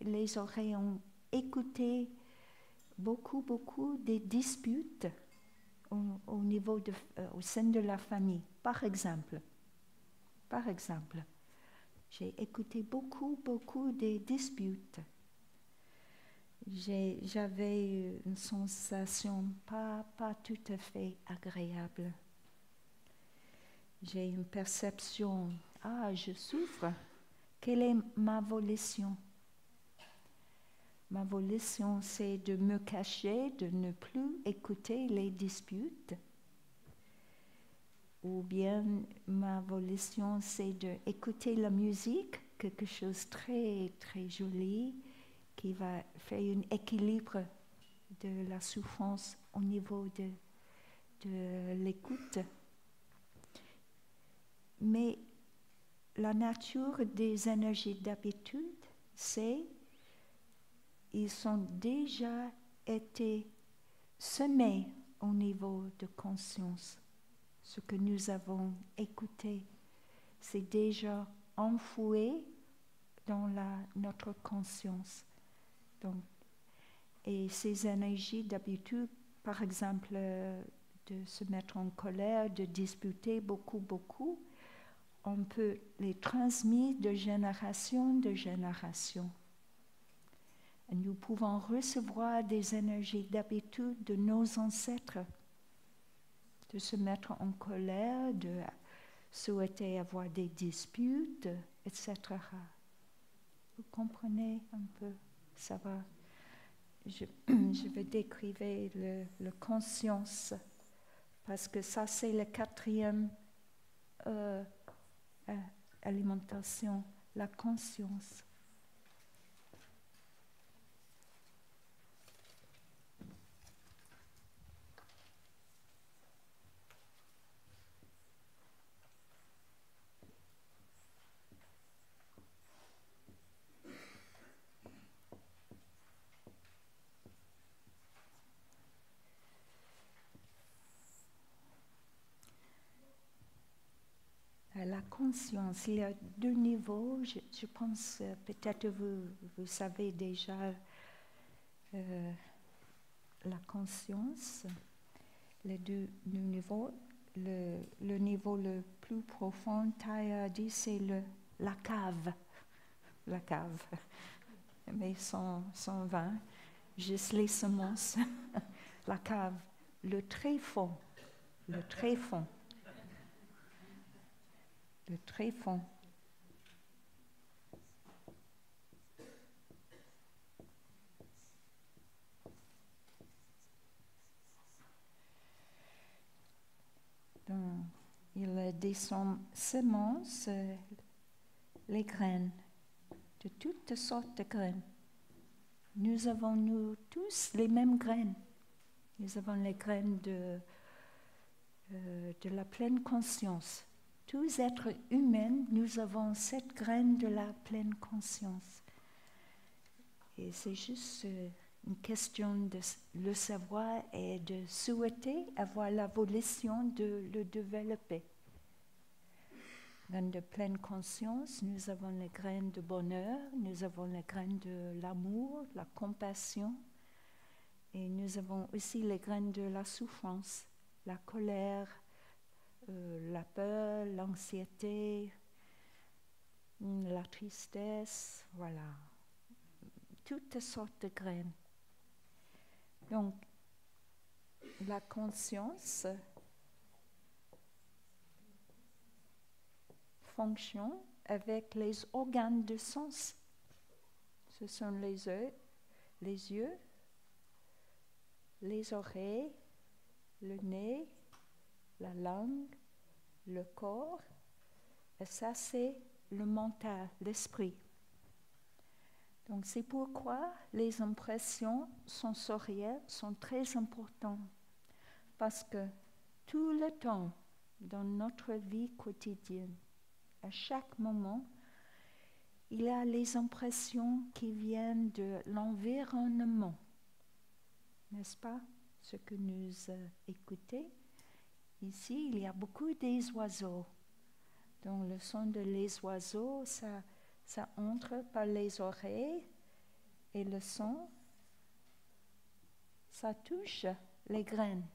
les oreilles ont écouté beaucoup des disputes au niveau au sein de la famille. Par exemple, j'ai écouté beaucoup des disputes. J'avais une sensation pas tout à fait agréable. J'ai une perception, je souffre. Quelle est ma volition? Ma volition, c'est de me cacher, de ne plus écouter les disputes. Ou bien ma volition, c'est d'écouter la musique, quelque chose de très, très joli, qui va faire un équilibre de la souffrance au niveau de l'écoute. Mais la nature des énergies d'habitude, c'est ils sont déjà été semés au niveau de conscience. Ce que nous avons écouté, c'est déjà enfoui dans notre conscience. Donc, et ces énergies d'habitude, par exemple, de se mettre en colère, de disputer beaucoup, on peut les transmettre de génération en génération. Et nous pouvons recevoir des énergies d'habitude de nos ancêtres, de se mettre en colère, de souhaiter avoir des disputes, etc. Vous comprenez un peu? Ça va. Je vais décrire le conscience, parce que ça, c'est la quatrième alimentation, la conscience. La conscience, il y a deux niveaux. Je pense, peut-être vous savez déjà la conscience, les deux niveaux. Le niveau le plus profond, Taya a dit, c'est la cave. La cave. Mais sans vin, juste les semences. La cave. Le tréfonds. Le tréfonds. Le tréfonds. Donc, il y a des semences, les graines, de toutes sortes de graines. Nous avons, nous tous, les mêmes graines. Nous avons les graines de la pleine conscience. Tous êtres humains, nous avons cette graine de la pleine conscience. Et c'est juste une question de le savoir et de souhaiter avoir la volition de le développer. Graines de pleine conscience, nous avons les graines de bonheur, nous avons les graines de l'amour, la compassion, et nous avons aussi les graines de la souffrance, la colère, la peur, l'anxiété, la tristesse, voilà. Toutes sortes de graines. Donc, la conscience fonctionne avec les organes de sens. Ce sont les yeux, les oreilles, le nez, la langue, le corps, et ça c'est le mental, l'esprit. Donc c'est pourquoi les impressions sensorielles sont très importantes, parce que tout le temps dans notre vie quotidienne. À chaque moment, il y a les impressions qui viennent de l'environnement, n'est-ce pas? Ce que nous écoutons. Ici, il y a beaucoup des oiseaux. Donc, le son des oiseaux, ça entre par les oreilles et le son, ça touche les graines.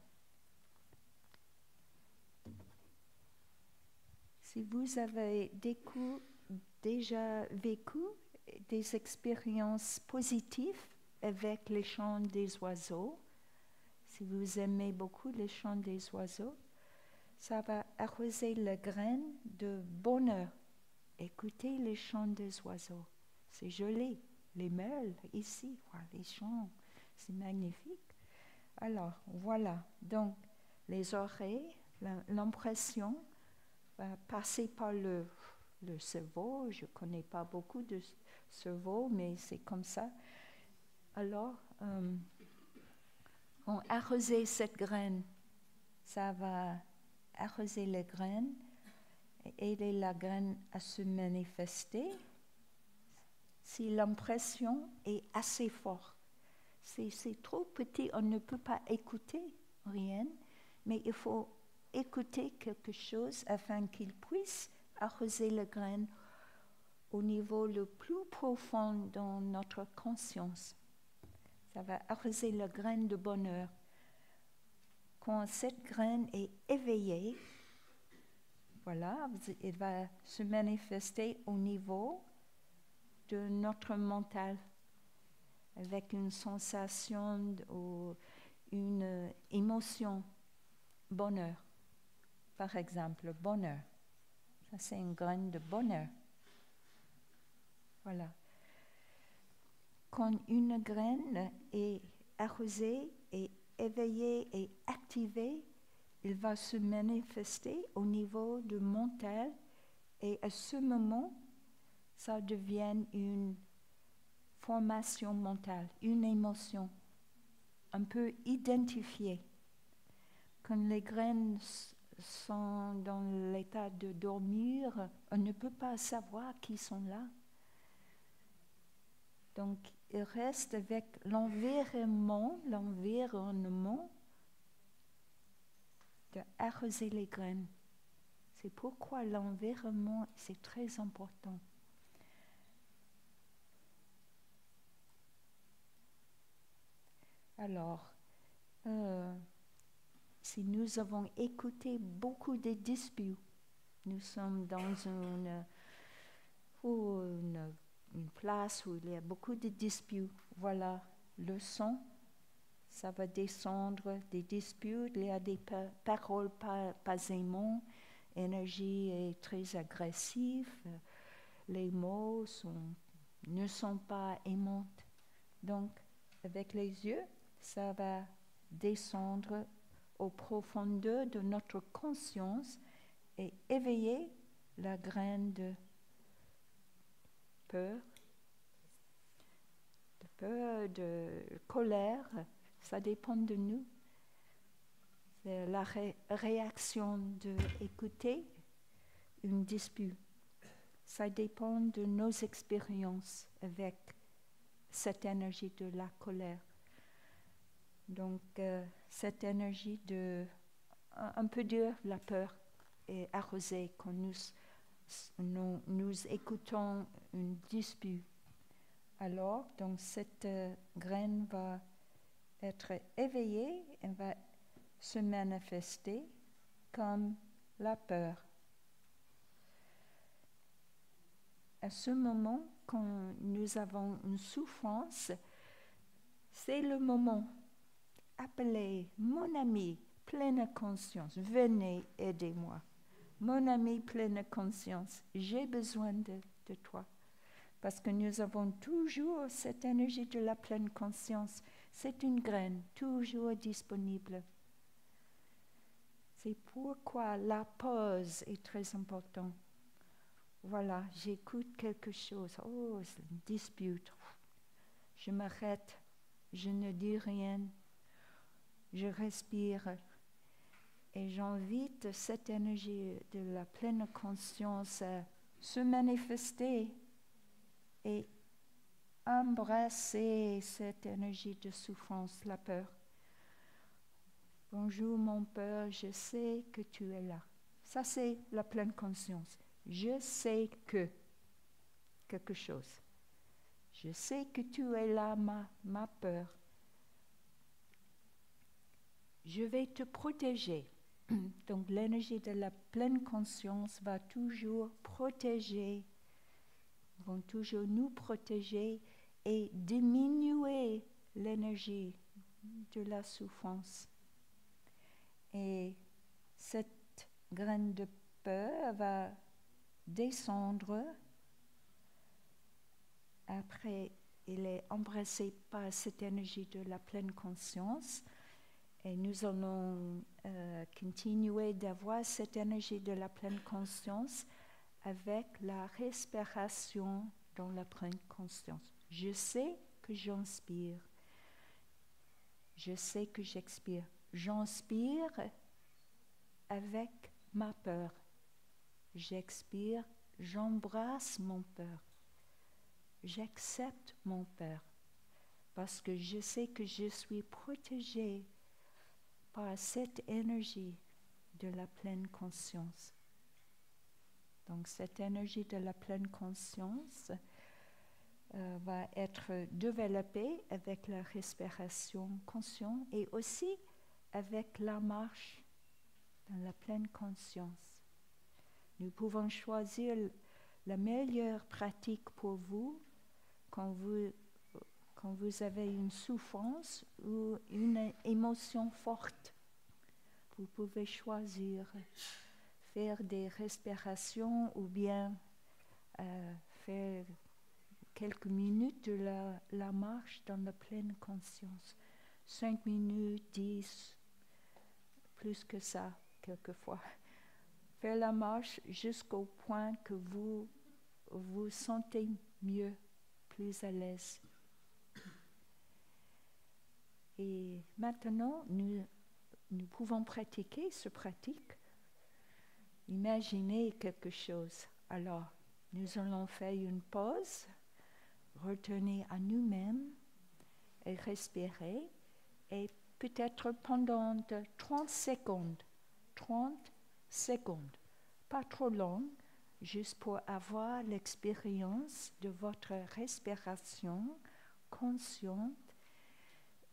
Si vous avez déjà vécu des expériences positives avec les chants des oiseaux, si vous aimez beaucoup les chants des oiseaux, ça va arroser les graines de bonheur. Écoutez les chants des oiseaux, c'est joli. Les meules ici, voilà, les chants, c'est magnifique. Alors, voilà, donc les oreilles, l'impression va passer par le cerveau. Je ne connais pas beaucoup de cerveau, mais c'est comme ça. Alors, on arroser cette graine, ça va arroser les graines et aider la graine à se manifester si l'impression est assez forte. C'est trop petit, on ne peut pas écouter rien, mais il faut écouter quelque chose afin qu'il puisse arroser les graines au niveau le plus profond dans notre conscience. Ça va arroser la graine de bonheur. Quand cette graine est éveillée, voilà, elle va se manifester au niveau de notre mental, avec une sensation ou une émotion, bonheur. Par exemple, bonheur. Ça, c'est une graine de bonheur. Voilà. Quand une graine est arrosée et éveillée et activée, il va se manifester au niveau du mental et à ce moment, ça devient une formation mentale, une émotion un peu identifiée. Quand les graines sont dans l'état de dormir, on ne peut pas savoir qui sont là. Donc, il reste avec l'environnement de arroser les graines. C'est pourquoi l'environnement, c'est très important. Alors, si nous avons écouté beaucoup de disputes, nous sommes dans une place où il y a beaucoup de disputes. Voilà, le son, ça va descendre des disputes. Il y a des paroles pas aimantes, l'énergie est très agressive, les mots ne sont pas aimantes. Donc, avec les yeux, ça va descendre aux profondeurs de notre conscience et éveiller la graine de peur, de colère. Ça dépend de nous. C'est la réaction d'écouter une dispute. Ça dépend de nos expériences avec cette énergie de la colère. Donc, cette énergie on peut dire la peur est arrosée quand nous écoutons une dispute. Alors, donc, cette graine va être éveillée et va se manifester comme la peur. À ce moment, quand nous avons une souffrance, c'est le moment. Appelez mon ami pleine conscience, venez aider-moi. Mon ami pleine conscience, j'ai besoin de toi. Parce que nous avons toujours cette énergie de la pleine conscience. C'est une graine toujours disponible. C'est pourquoi la pause est très importante. Voilà, j'écoute quelque chose. Oh, c'est une dispute. Je m'arrête, je ne dis rien, je respire Et j'invite cette énergie de la pleine conscience à se manifester et embrasser cette énergie de souffrance, la peur. Bonjour mon peur, je sais que tu es là. Ça, c'est la pleine conscience. Je sais que quelque chose. Je sais que tu es là, ma peur. Je vais te protéger. Donc l'énergie de la pleine conscience va toujours protéger, vont toujours nous protéger et diminuer l'énergie de la souffrance. Et cette graine de peur va descendre. Après, il est embrassé par cette énergie de la pleine conscience. Et nous allons continuer d'avoir cette énergie de la pleine conscience avec la respiration dans la pleine conscience. Je sais que j'inspire. Je sais que j'expire. J'inspire avec ma peur. J'expire, j'embrasse mon peur. J'accepte mon peur. Parce que je sais que je suis protégée par cette énergie de la pleine conscience. Donc cette énergie de la pleine conscience va être développée avec la respiration consciente et aussi avec la marche dans la pleine conscience. Nous pouvons choisir la meilleure pratique pour vous quand vous avez une souffrance ou une émotion forte. Vous pouvez choisir faire des respirations ou bien faire quelques minutes de la marche dans la pleine conscience. 5 minutes, 10, plus que ça, quelquefois. Faire la marche jusqu'au point que vous vous sentez mieux, plus à l'aise. Et maintenant, nous pouvons pratiquer ce pratique. Imaginez quelque chose. Alors, nous allons faire une pause, retenir à nous-mêmes et respirer. Et peut-être pendant 30 secondes, pas trop long, juste pour avoir l'expérience de votre respiration consciente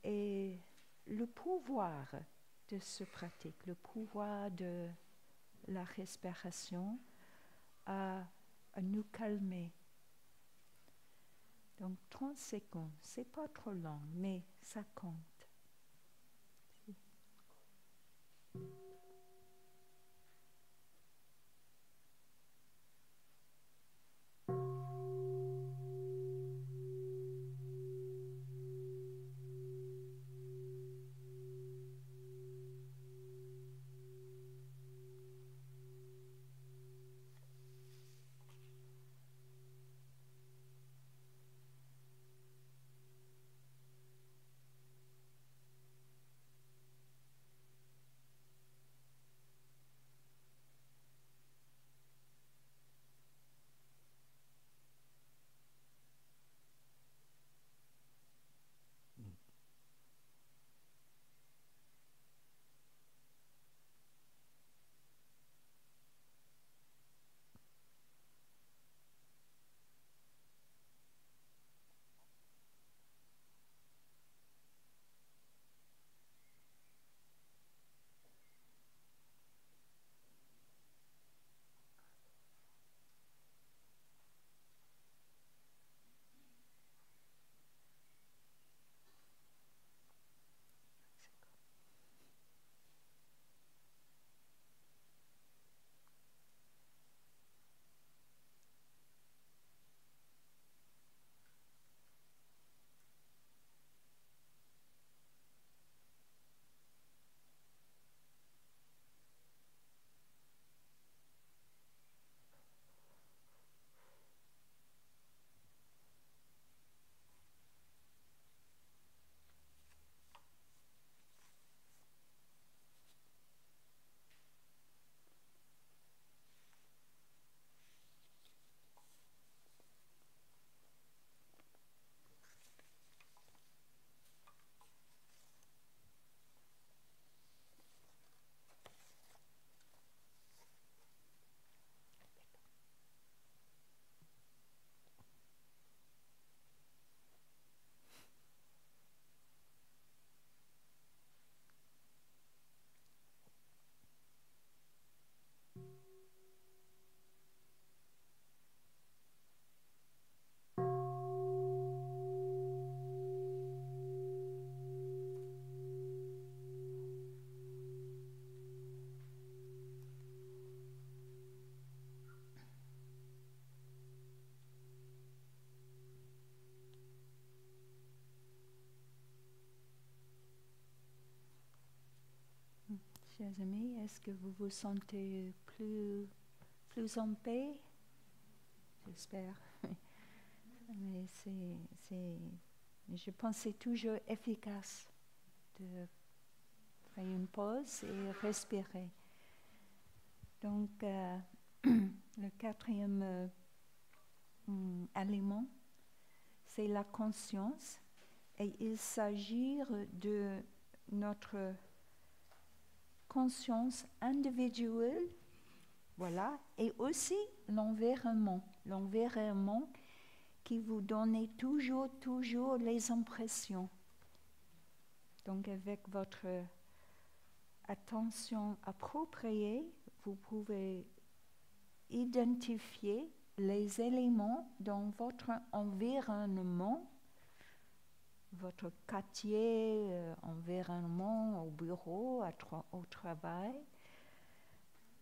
et le pouvoir de ce pratique, le pouvoir de la respiration à nous calmer. Donc 30 secondes, c'est pas trop long, mais ça compte. Chers amis, est-ce que vous vous sentez plus en paix? J'espère. Mais je pense que c'est toujours efficace de faire une pause et respirer. Donc, le quatrième élément, c'est la conscience. Et il s'agit de notre conscience individuelle, voilà, et aussi l'environnement qui vous donne toujours les impressions. Donc avec votre attention appropriée, vous pouvez identifier les éléments dans votre environnement, votre quartier, environnement au bureau, au travail,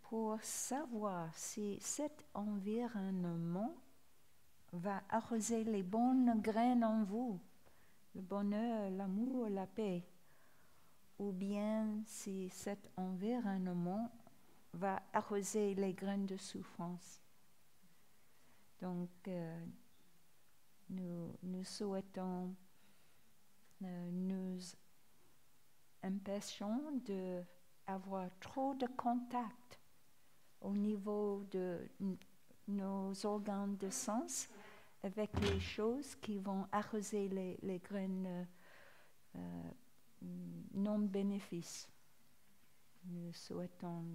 pour savoir si cet environnement va arroser les bonnes graines en vous, le bonheur, l'amour, la paix, ou bien si cet environnement va arroser les graines de souffrance. Donc, nous souhaitons, nous empêchons d'avoir trop de contact au niveau de nos organes de sens avec les choses qui vont arroser les graines non bénéfices. Nous souhaitons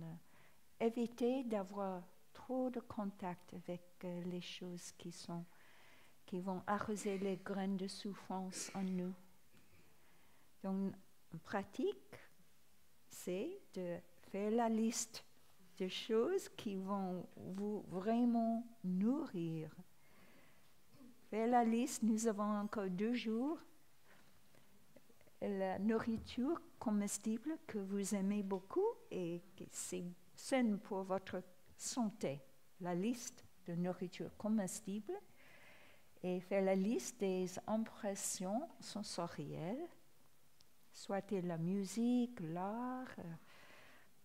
éviter d'avoir trop de contact avec les choses qui vont arroser les graines de souffrance en nous. Donc, en pratique, c'est de faire la liste de choses qui vont vous vraiment nourrir. Faire la liste, nous avons encore 2 jours. La nourriture comestible que vous aimez beaucoup et que c'est saine pour votre santé. La liste de nourriture comestible et faire la liste des impressions sensorielles, soit la musique, l'art,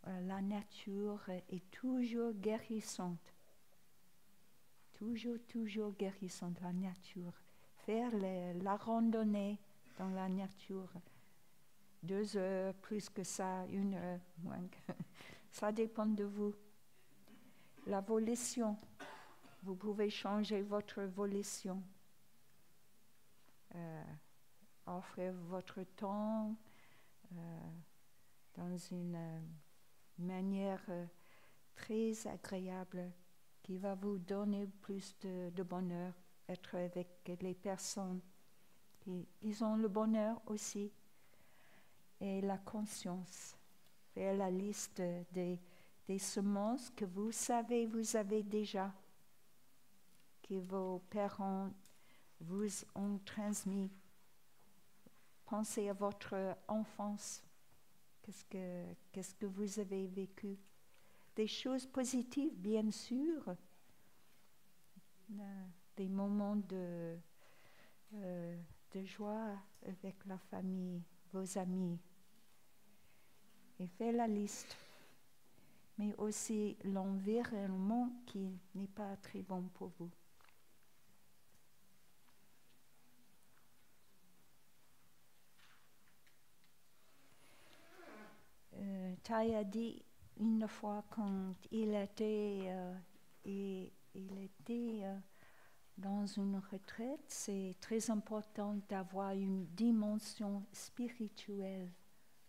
la nature est toujours guérissante. Toujours guérissante, la nature. Faire la randonnée dans la nature, 2 heures, plus que ça, 1 heure, moins que ça dépend de vous. La volition, vous pouvez changer votre volition. Offrir votre temps dans une manière très agréable qui va vous donner plus de bonheur, être avec les personnes qui ils ont le bonheur aussi. Et la conscience, faire la liste des semences que vous savez vous avez déjà, que vos parents vous ont transmis. Pensez à votre enfance. Qu'est-ce que vous avez vécu? Des choses positives, bien sûr. Des moments de joie avec la famille, vos amis. Et faites la liste. Mais aussi l'environnement qui n'est pas très bon pour vous. Tai a dit une fois quand il était dans une retraite, c'est très important d'avoir une dimension spirituelle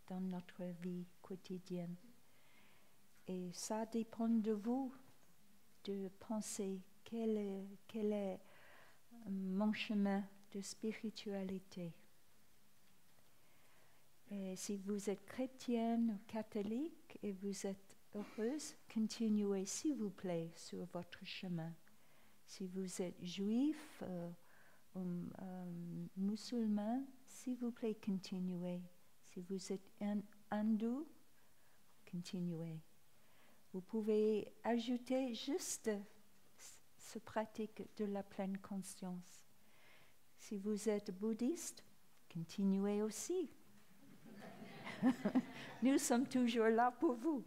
dans notre vie quotidienne. Et ça dépend de vous de penser quel est mon chemin de spiritualité. Et si vous êtes chrétienne ou catholique et vous êtes heureuse, continuez s'il vous plaît sur votre chemin. Si vous êtes juif ou musulman, s'il vous plaît, continuez. Si vous êtes hindou, continuez. Vous pouvez ajouter juste ce pratique de la pleine conscience. Si vous êtes bouddhiste, continuez aussi. Nous sommes toujours là pour vous.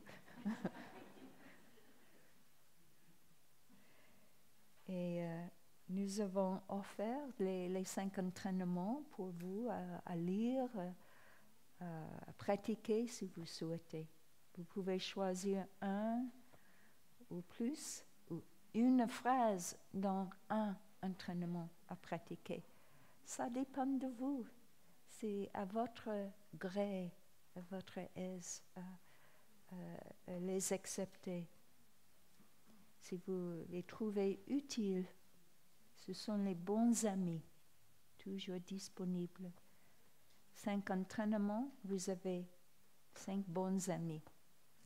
Et nous avons offert les 5 entraînements pour vous à lire, à pratiquer si vous souhaitez. Vous pouvez choisir un ou plus, ou une phrase dans un entraînement à pratiquer. Ça dépend de vous. C'est à votre gré, à votre aise à les accepter. Si vous les trouvez utiles, ce sont les bons amis, toujours disponibles. 5 entraînements, vous avez 5 bons amis,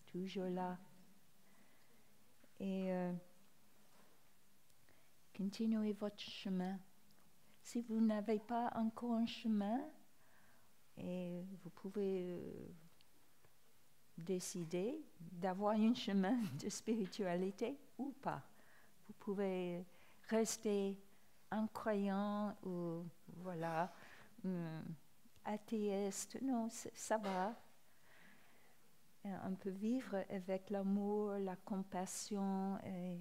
toujours là. Et continuez votre chemin. Si vous n'avez pas encore un chemin, et vous pouvez décider d'avoir un chemin de spiritualité ou pas. Vous pouvez rester incroyant ou athéiste. Non, ça va. On peut vivre avec l'amour, la compassion et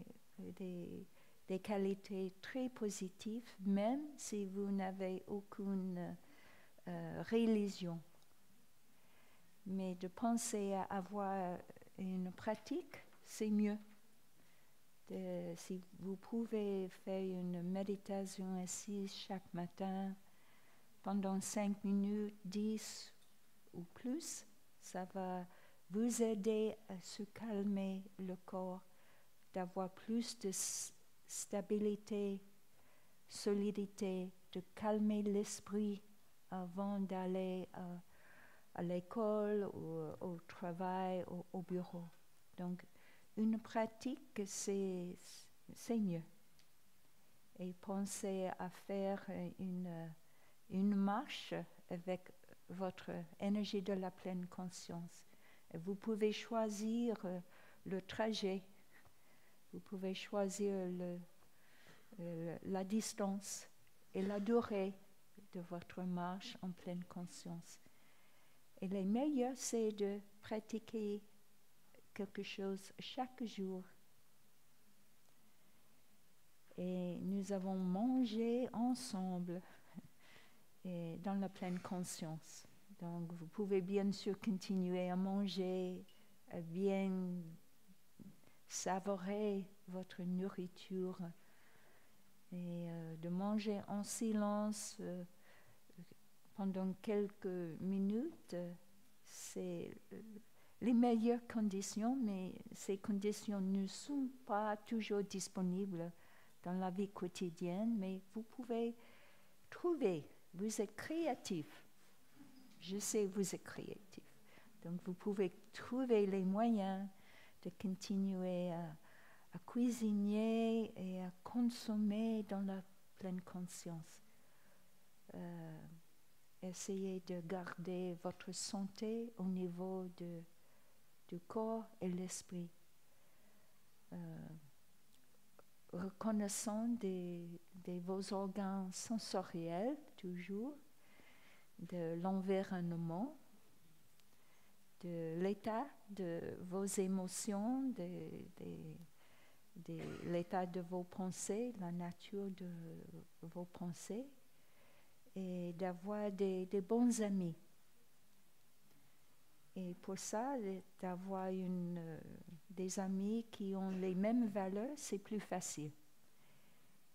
des qualités très positives, même si vous n'avez aucune religion. Mais de penser à avoir une pratique, c'est mieux. Si vous pouvez faire une méditation assise chaque matin pendant 5 minutes, 10 ou plus, ça va vous aider à se calmer le corps, d'avoir plus de stabilité, solidité, de calmer l'esprit avant d'aller à l'école ou au travail, au bureau. Donc, une pratique, c'est mieux. Et pensez à faire une marche avec votre énergie de la pleine conscience. Et vous pouvez choisir le trajet, vous pouvez choisir la distance et la durée de votre marche en pleine conscience. Et le meilleur, c'est de pratiquer quelque chose chaque jour. Et nous avons mangé ensemble et dans la pleine conscience. Donc, vous pouvez bien sûr continuer à manger, à bien savourer votre nourriture et de manger en silence pendant quelques minutes. C'est les meilleures conditions, mais ces conditions ne sont pas toujours disponibles dans la vie quotidienne, mais vous pouvez trouver, vous êtes créatif. Je sais que vous êtes créatif. Donc vous pouvez trouver les moyens de continuer à cuisiner et à consommer dans la pleine conscience. Essayez de garder votre santé au niveau du corps et l'esprit. Reconnaissant vos organes sensoriels, toujours, de l'environnement, de l'état de vos émotions, de l'état de vos pensées, la nature de vos pensées, et d'avoir des bons amis. Et pour ça, d'avoir des amis qui ont les mêmes valeurs, c'est plus facile.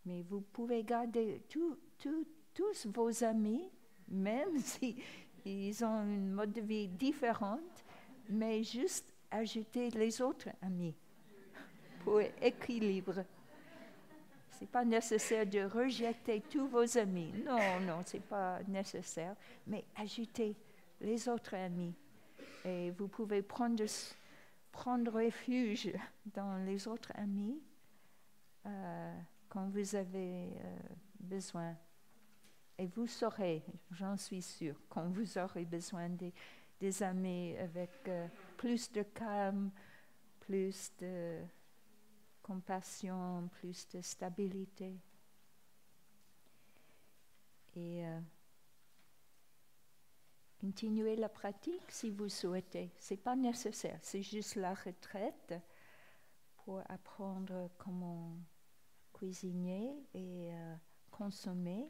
Mais vous pouvez garder tous vos amis, même s'ils ont une mode de vie différente, mais juste ajouter les autres amis pour équilibre. Ce n'est pas nécessaire de rejeter tous vos amis. Non, ce n'est pas nécessaire. Mais ajoutez les autres amis. Et vous pouvez prendre refuge dans les autres amis quand vous avez besoin. Et vous saurez, j'en suis sûre, quand vous aurez besoin des amis avec plus de calme, plus de compassion, plus de stabilité. Et continuer la pratique si vous souhaitez. Ce n'est pas nécessaire, c'est juste la retraite pour apprendre comment cuisiner et consommer.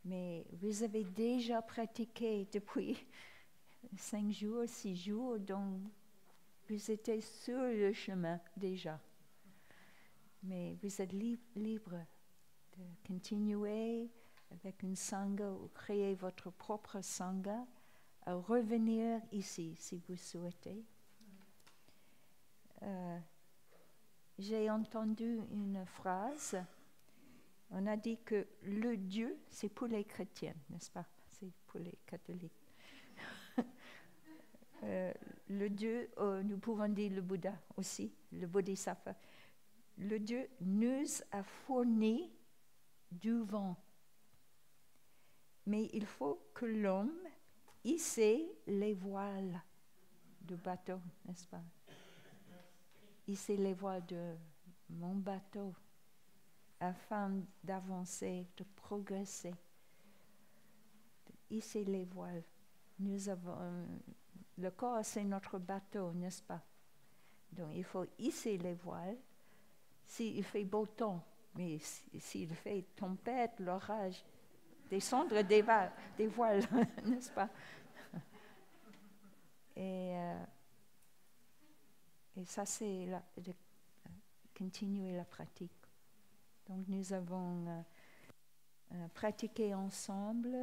Mais vous avez déjà pratiqué depuis 5 jours, 6 jours, donc vous étiez sur le chemin déjà. Mais vous êtes libre de continuer avec une sangha ou créer votre propre sangha, à revenir ici si vous souhaitez. J'ai entendu une phrase, on a dit que le Dieu, c'est pour les chrétiens, n'est-ce pas? C'est pour les catholiques. Le Dieu, nous pouvons dire le Bouddha aussi, le Bodhisattva. Le Dieu nous a fourni du vent. Mais il faut que l'homme hisse les voiles du bateau, n'est-ce pas? Hisser les voiles de mon bateau afin d'avancer, de progresser. Hisser les voiles. Nous avons, le corps, c'est notre bateau, n'est-ce pas? Donc, il faut hisser les voiles s'il fait beau temps. Mais s'il fait tempête, l'orage, descendre des voiles, n'est-ce pas? Et ça, c'est de continuer la pratique. Donc, nous avons pratiqué ensemble,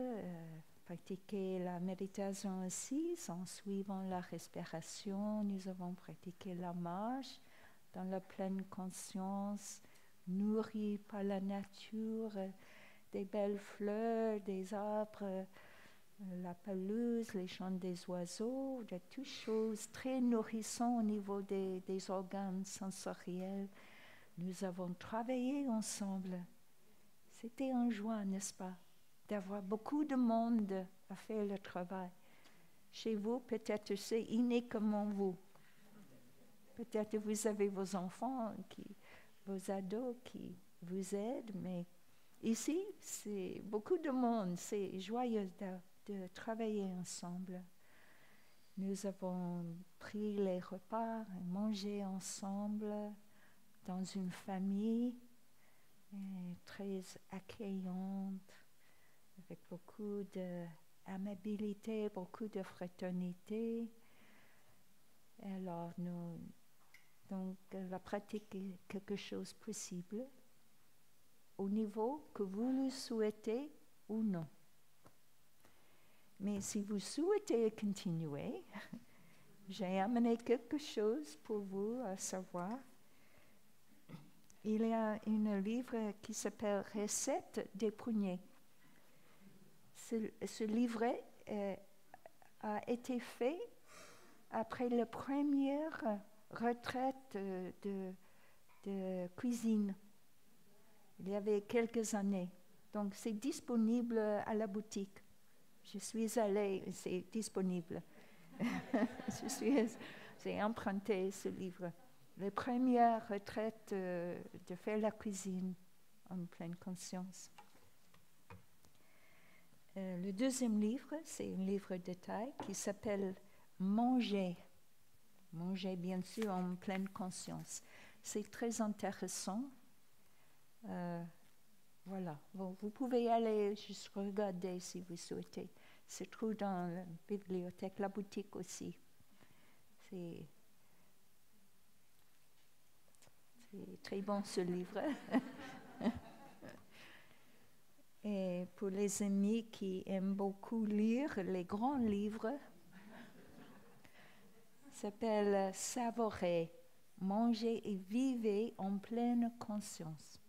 pratiqué la méditation assise en suivant la respiration. Nous avons pratiqué la marche dans la pleine conscience, nourrie par la nature, des belles fleurs, des arbres, la pelouse, les chants des oiseaux, de toutes choses très nourrissantes au niveau des organes sensoriels. Nous avons travaillé ensemble. C'était en joie, n'est-ce pas, d'avoir beaucoup de monde à faire le travail. Chez vous, peut-être c'est inné comme vous. Peut-être vous avez vos enfants, vos ados qui vous aident, mais ici, c'est beaucoup de monde. C'est joyeux de travailler ensemble. Nous avons pris les repas, mangé ensemble dans une famille très accueillante, avec beaucoup d'amabilité, beaucoup de fraternité. Alors, donc, la pratique est quelque chose de possible au niveau que vous le souhaitez ou non. Mais si vous souhaitez continuer, j'ai amené quelque chose pour vous à savoir. Il y a un livre qui s'appelle « Recettes des pruniers ». Ce livret a été fait après la première retraite de cuisine. Il y avait quelques années. Donc, c'est disponible à la boutique. Je suis allée, c'est disponible. J'ai emprunté ce livre. La première retraite de faire la cuisine en pleine conscience. Le deuxième livre, c'est un livre de taille qui s'appelle « Manger ». Manger, bien sûr, en pleine conscience. C'est très intéressant. Voilà. Bon, vous pouvez aller juste regarder si vous souhaitez. Se trouve dans la bibliothèque, la boutique aussi. C'est très bon ce livre. Et pour les amis qui aiment beaucoup lire les grands livres, s'appelle « Savourer, manger et vivre en pleine conscience ».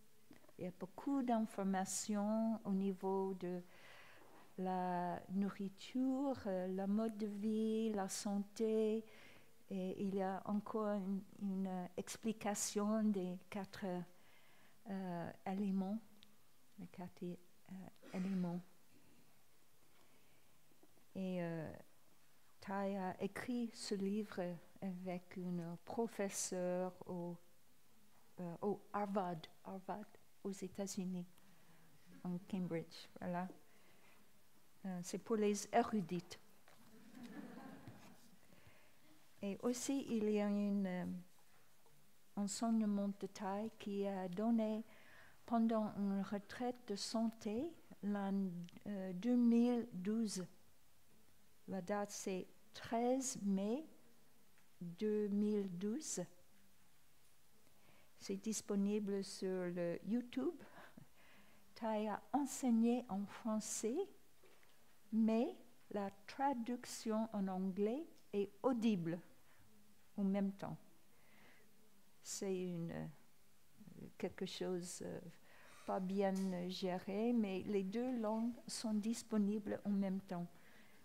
Il y a beaucoup d'informations au niveau de la nourriture, le mode de vie, la santé. Et il y a encore une explication des 4 aliments. Les 4 aliments. Et Thay a écrit ce livre avec une professeure au Harvard, aux États-Unis, en Cambridge. Voilà. C'est pour les érudites. Et aussi, il y a un enseignement de taille qui a donné pendant une retraite de santé l'an 2012. La date, c'est 13 mai 2012. C'est disponible sur le YouTube. Taille a enseigné en français, mais la traduction en anglais est audible en même temps. C'est quelque chose pas bien géré, mais les deux langues sont disponibles en même temps.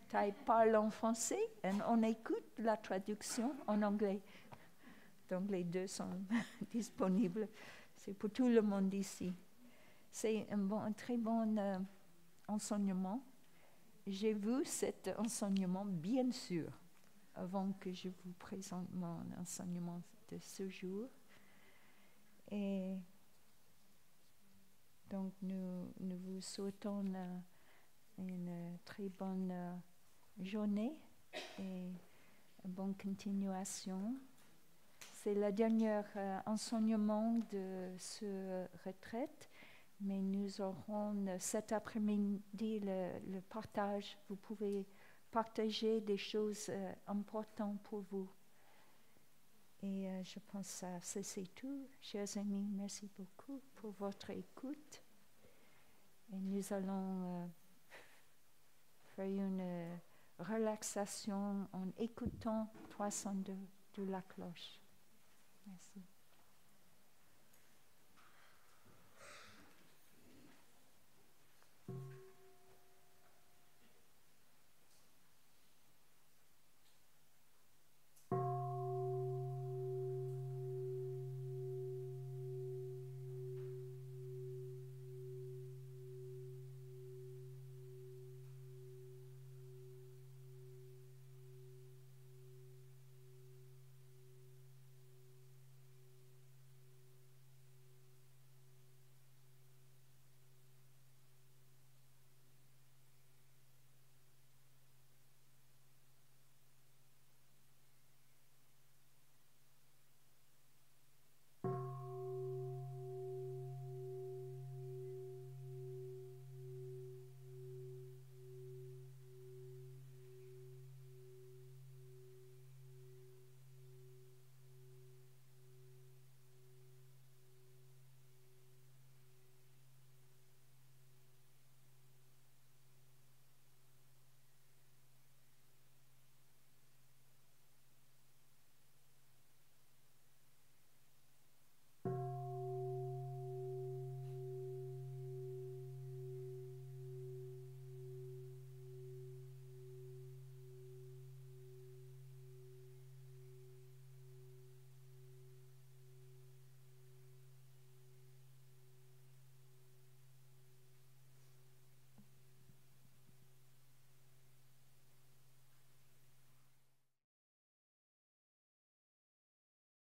Taille parle en français et on écoute la traduction en anglais. Donc les deux sont disponibles. C'est pour tout le monde ici. C'est un très bon enseignement. J'ai vu cet enseignement, bien sûr, avant que je vous présente mon enseignement de ce jour. Et donc nous vous souhaitons une très bonne journée et une bonne continuation. C'est le dernier enseignement de cette retraite, mais nous aurons cet après-midi le partage. Vous pouvez partager des choses importantes pour vous. Et je pense que c'est tout. Chers amis, merci beaucoup pour votre écoute. Et nous allons faire une relaxation en écoutant 302 de la cloche. Merci.